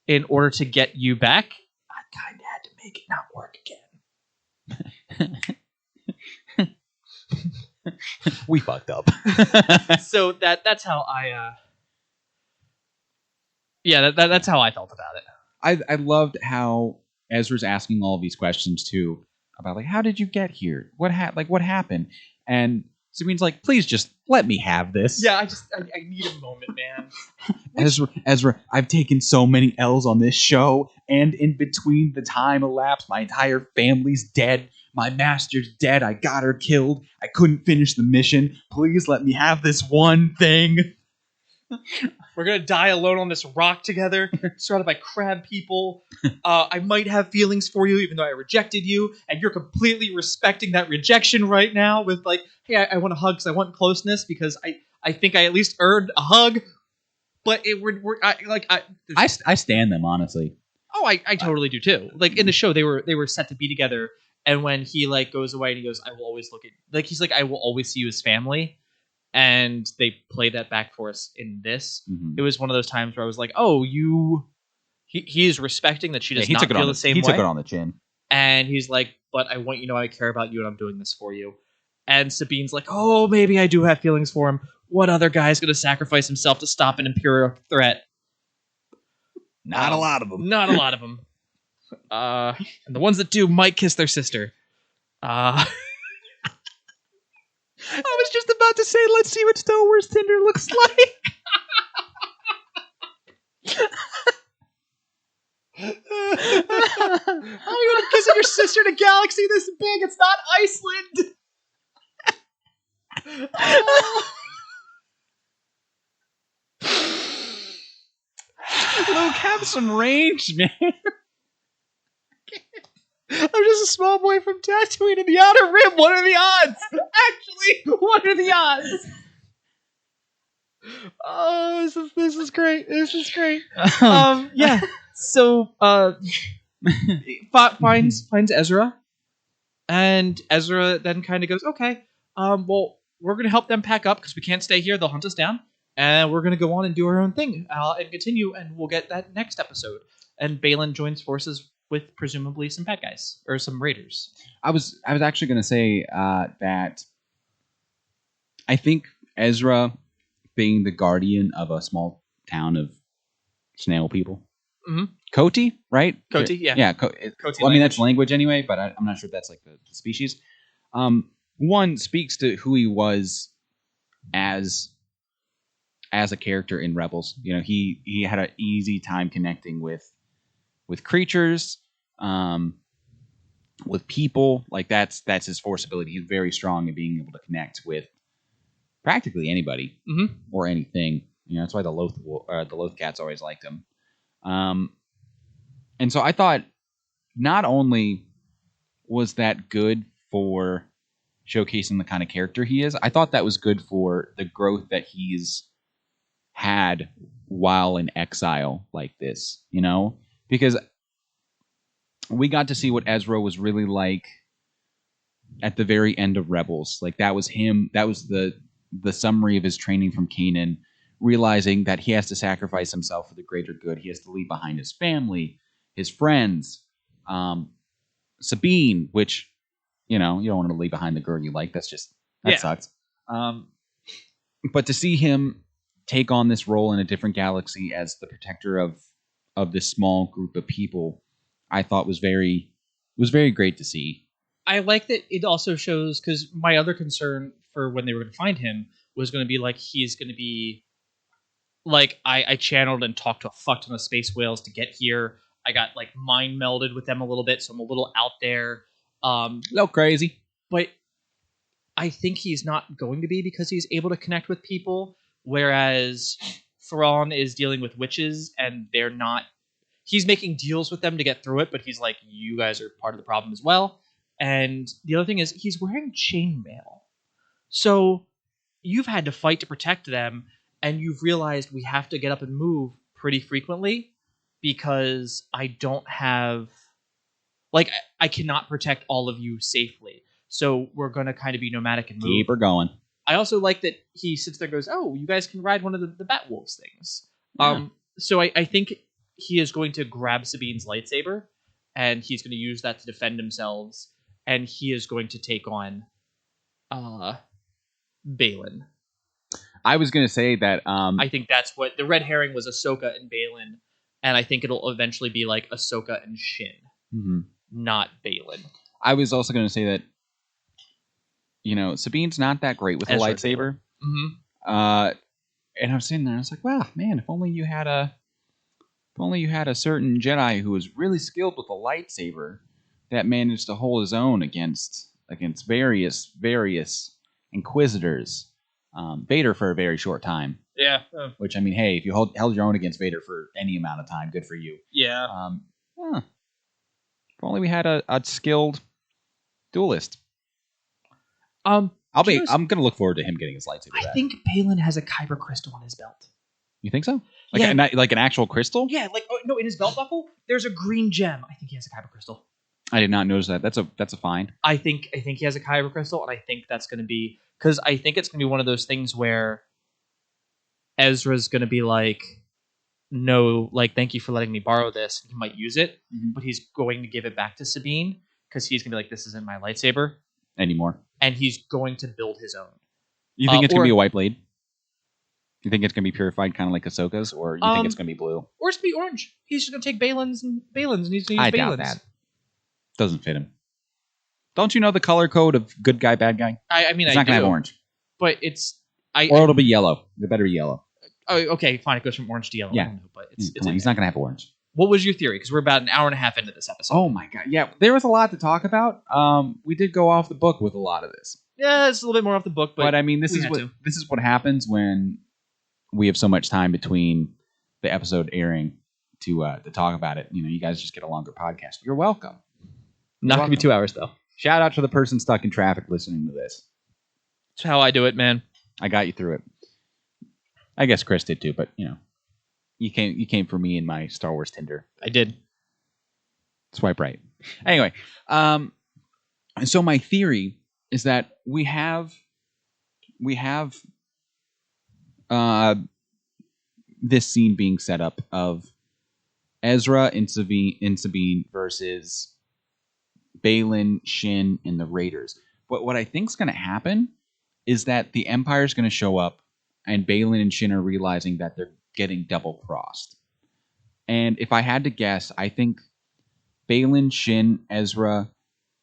In order to get you back, I kind of had to make it not work again. We fucked up. So that's how I... Yeah, that's how I felt about it. I loved how Ezra's asking all of these questions too about like, how did you get here? What happened? And Sabine's like, please just let me have this. Yeah, I need a moment, man. Ezra, I've taken so many L's on this show, and in between the time elapsed, my entire family's dead. My master's dead. I got her killed. I couldn't finish the mission. Please let me have this one thing. We're going to die alone on this rock together, surrounded by crab people. I might have feelings for you, even though I rejected you, and you're completely respecting that rejection right now with like, hey, I want a hug because I want closeness because I think I at least earned a hug. But I stand them, honestly. Oh, I totally do too. Like in the show, they were set to be together, and when he like goes away and he goes, I will always look at, like he's like, I will always see you as family. And they played that back for us in this. Mm-hmm. It was one of those times where I was like, "Oh, he is respecting that she does not feel the same way." He took it on the chin, and he's like, "But I want you to know I care about you, and I'm doing this for you." And Sabine's like, "Oh, maybe I do have feelings for him. What other guy is going to sacrifice himself to stop an Imperial threat?" Not a lot of them. Not a lot of them. And the ones that do might kiss their sister. I was just about to say, let's see what Star Wars Tinder looks like. How are you gonna kiss your sister in a galaxy this big? It's not Iceland. Luke, have some range, man. I'm just a small boy from Tatooine in the Outer Rim. What are the odds? Actually, what are the odds? Oh, this is great. This is great. Yeah. So, finds Ezra, and Ezra then kind of goes, okay, well, we're gonna help them pack up because we can't stay here. They'll hunt us down, and we're gonna go on and do our own thing and continue, and we'll get that next episode. And Balin joins forces with presumably some bad guys or some raiders. I was actually going to say that I think Ezra, being the guardian of a small town of snail people, Koti, right? Koti, yeah, yeah. Koti. Well, I mean that's language anyway, but I'm not sure if that's like the species. One speaks to who he was as a character in Rebels. You know, he had an easy time connecting with creatures, with people. Like that's his force ability. He's very strong in being able to connect with practically anybody or anything. You know, that's why the Loth cats always liked him. And so I thought not only was that good for showcasing the kind of character he is, I thought that was good for the growth that he's had while in exile like this, you know? Because we got to see what Ezra was really like at the very end of Rebels. Like that was him. That was the summary of his training from Kanan, realizing that he has to sacrifice himself for the greater good. He has to leave behind his family, his friends, Sabine, which, you know, you don't want to leave behind the girl you like. That sucks. But to see him take on this role in a different galaxy as the protector of this small group of people, I thought was very great to see. I like that it also shows, because my other concern for when they were going to find him was going to be like, he's going to be like, I channeled and talked to a fuck ton of space whales to get here. I got like mind melded with them a little bit, so I'm a little out there. A little crazy. But I think he's not going to be, because he's able to connect with people, whereas Thrawn is dealing with witches and they're not. He's making deals with them to get through it, but he's like, you guys are part of the problem as well. And the other thing is, he's wearing chainmail. So you've had to fight to protect them, and you've realized we have to get up and move pretty frequently because I don't have... Like, I cannot protect all of you safely. So we're going to kind of be nomadic and move. Keep her going. I also like that he sits there and goes, oh, you guys can ride one of the Batwolves things. Yeah. So I think he is going to grab Sabine's lightsaber, and he's going to use that to defend themselves, and he is going to take on Balin. I was going to say that... I think that's what... The red herring was Ahsoka and Balin, and I think it'll eventually be like Ahsoka and Shin, not Balin. I was also going to say that, you know, Sabine's not that great with a lightsaber. And I was sitting there and I was like, wow, man, if only you had a certain Jedi who was really skilled with a lightsaber that managed to hold his own against various Inquisitors. Vader for a very short time. Yeah. Which, I mean, hey, if you held your own against Vader for any amount of time, good for you. Yeah. If only we had a skilled duelist. I'm gonna look forward to him getting his lightsaber back. I think Balin has a kyber crystal on his belt. You think so? Like an actual crystal? Yeah, no, in his belt buckle, there's a green gem. I think he has a kyber crystal. I did not notice that. That's a find. I think he has a kyber crystal, and I think that's going to be, because I think it's going to be one of those things where Ezra's going to be like, no, like, thank you for letting me borrow this. He might use it, but he's going to give it back to Sabine, because he's going to be like, this isn't my lightsaber anymore. And he's going to build his own. You think it's going to be a white blade? You think it's going to be purified kind of like Ahsoka's, or you think it's going to be blue? Or it's going to be orange. He's just going to take Balin's and he's going to use I Balin's. doubt that. Doesn't fit him. Don't you know the color code of good guy, bad guy? I mean, It's I not going to do, have orange. but it's... Or it'll be yellow. It better be yellow. Oh, okay, fine. It goes from orange to yellow. Yeah. I don't know, but it's Come on, he's not going to have orange. What was your theory? Because we're about an hour and a half into this episode. Oh my god. Yeah, there was a lot to talk about. We did go off the book with a lot of this. Yeah, it's a little bit more off the book, but I mean, this we is had what to. this is what happens when we have so much time between the episode airing to talk about it. You know, you guys just get a longer podcast. You're welcome. Not going to be 2 hours, though. Shout out to the person stuck in traffic listening to this. That's how I do it, man. I got you through it. I guess Chris did too, but you know, you came for me in my Star Wars Tinder. I did. Swipe right. Anyway, so my theory is that we have this scene being set up of Ezra and Sabine versus Balin, Shin, and the Raiders. But what I think is going to happen is that the Empire is going to show up, and Balin and Shin are realizing that they're getting double-crossed. And if I had to guess, I think Balin, Shin, Ezra,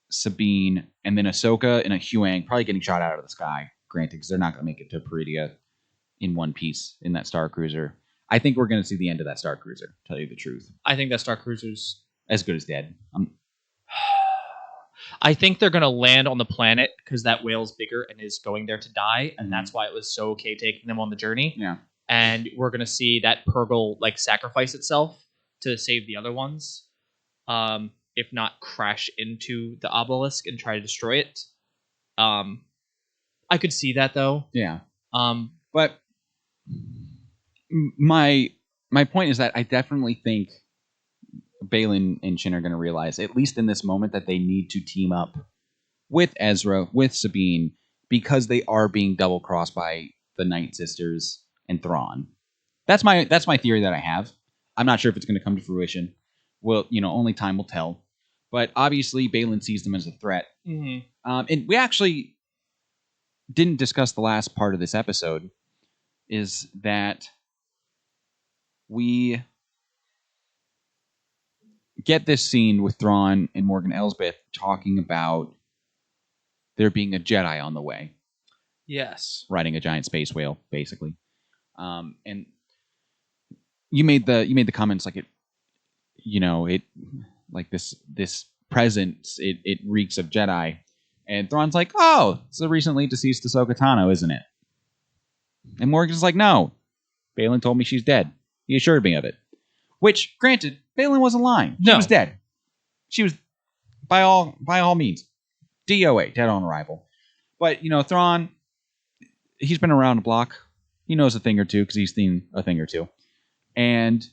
Sabine, and then Ahsoka and a Huang probably getting shot out of the sky, granted, because they're not going to make it to Peridia in one piece in that Star Cruiser. I think we're going to see the end of that Star Cruiser, to tell you the truth. I think that Star Cruiser's as good as dead. I think they're going to land on the planet because that whale's bigger and is going there to die, and that's why it was so okay taking them on the journey. Yeah. And we're going to see that Purgle like sacrifice itself to save the other ones. If not crash into the obelisk and try to destroy it. I could see that though. Yeah. But my point is that I definitely think Balin and Shin are going to realize, at least in this moment, that they need to team up with Ezra, with Sabine, because they are being double crossed by the Night Sisters and Thrawn. That's my theory that I have. I'm not sure if it's going to come to fruition. Well, you know, only time will tell. But obviously, Balin sees them as a threat. Mm-hmm. And we actually didn't discuss the last part of this episode, is that we get this scene with Thrawn and Morgan Elsbeth talking about there being a Jedi on the way. Yes. Riding a giant space whale, basically. And you made the comments like it, you know, it like this presence, it reeks of Jedi. And Thrawn's like, oh, it's the recently deceased Ahsoka Tano, isn't it? And Morgan's like, no. Balin told me she's dead. He assured me of it. Which, granted, Balin wasn't lying. She was dead. She was, by all means, DOA, dead on arrival. But, you know, Thrawn, he's been around the block. He knows a thing or two because he's seen a thing or two. And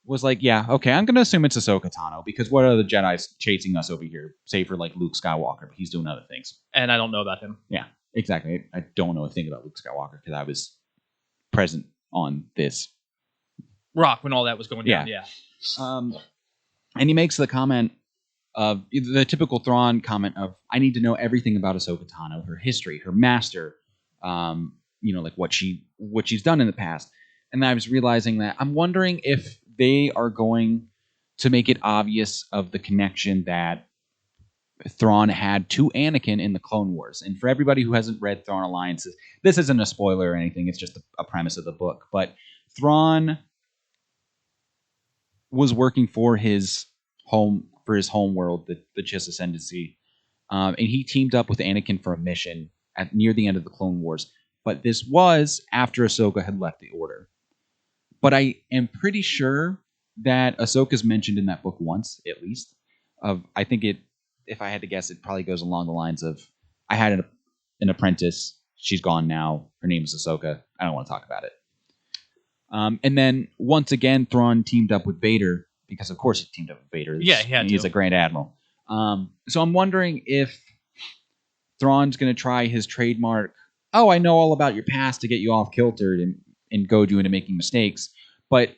was like, yeah, okay, I'm going to assume it's Ahsoka Tano because what are the Jedi's chasing us over here? Save for, like, Luke Skywalker, but he's doing other things. And I don't know about him. Yeah, exactly. I don't know a thing about Luke Skywalker because I was present on this rock when all that was going down, yeah. And he makes the comment of the typical Thrawn comment of, I need to know everything about Ahsoka Tano, her history, her master, you know, like what she's done in the past. And I was realizing that I'm wondering if they are going to make it obvious of the connection that Thrawn had to Anakin in the Clone Wars. And for everybody who hasn't read Thrawn Alliances, this isn't a spoiler or anything, it's just a premise of the book. But Thrawn was working for his home world, the Chiss Ascendancy, and he teamed up with Anakin for a mission near the end of the Clone Wars. But this was after Ahsoka had left the Order. But I am pretty sure that Ahsoka's mentioned in that book once, at least. I think if I had to guess, it probably goes along the lines of, I had an apprentice. She's gone now. Her name is Ahsoka. I don't want to talk about it. And then, once again, Thrawn teamed up with Vader, because of course he teamed up with Vader. Yeah, he had he's to. a Grand Admiral. So I'm wondering if Thrawn's going to try his trademark, oh, I know all about your past to get you off kilter and goad you into making mistakes. But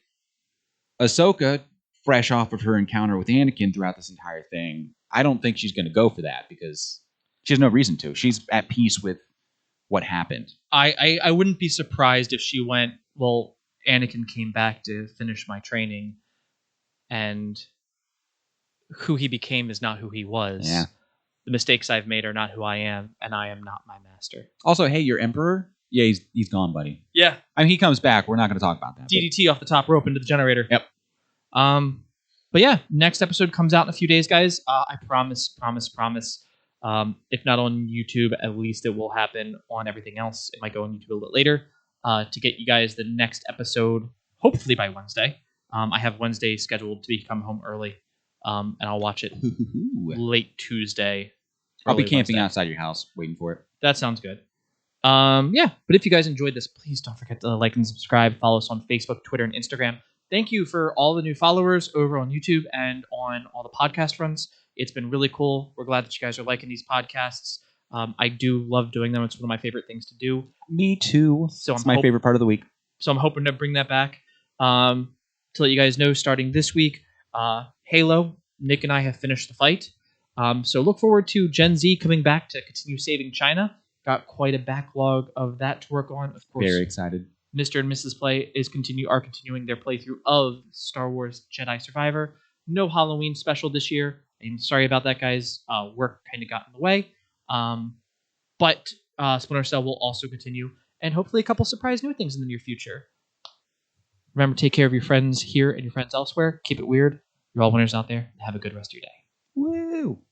Ahsoka, fresh off of her encounter with Anakin throughout this entire thing, I don't think she's going to go for that, because she has no reason to. She's at peace with what happened. I wouldn't be surprised if she went, well, Anakin came back to finish my training, and who he became is not who he was. Yeah. The mistakes I've made are not who I am, and I am not my master. Also, hey, your Emperor? Yeah, he's gone, buddy. Yeah. I mean, he comes back. We're not going to talk about that. DDT off the top rope into the generator. Yep. But yeah, next episode comes out in a few days, guys. I promise. If not on YouTube, at least it will happen on everything else. It might go on YouTube a little later to get you guys the next episode, hopefully by Wednesday. I have Wednesday scheduled to come home early, and I'll watch it late Tuesday. I'll be camping Wednesday. outside your house waiting for it. That sounds good. Yeah, but if you guys enjoyed this, please don't forget to like and subscribe. Follow us on Facebook, Twitter, and Instagram. Thank you for all the new followers over on YouTube and on all the podcast fronts. It's been really cool. We're glad that you guys are liking these podcasts. I do love doing them. It's one of my favorite things to do. Me too. So it's my favorite part of the week. So I'm hoping to bring that back. To let you guys know, starting this week, Halo, Nick and I have finished the fight. So look forward to Gen Z coming back to continue saving China. Got quite a backlog of that to work on. Of course, very excited. Mr. and Mrs. Play are continuing their playthrough of Star Wars Jedi Survivor. No Halloween special this year. I'm sorry about that, guys. Work kind of got in the way. But Splinter Cell will also continue, and hopefully a couple surprise new things in the near future. Remember, take care of your friends here and your friends elsewhere. Keep it weird. You're all winners out there. Have a good rest of your day. Woo!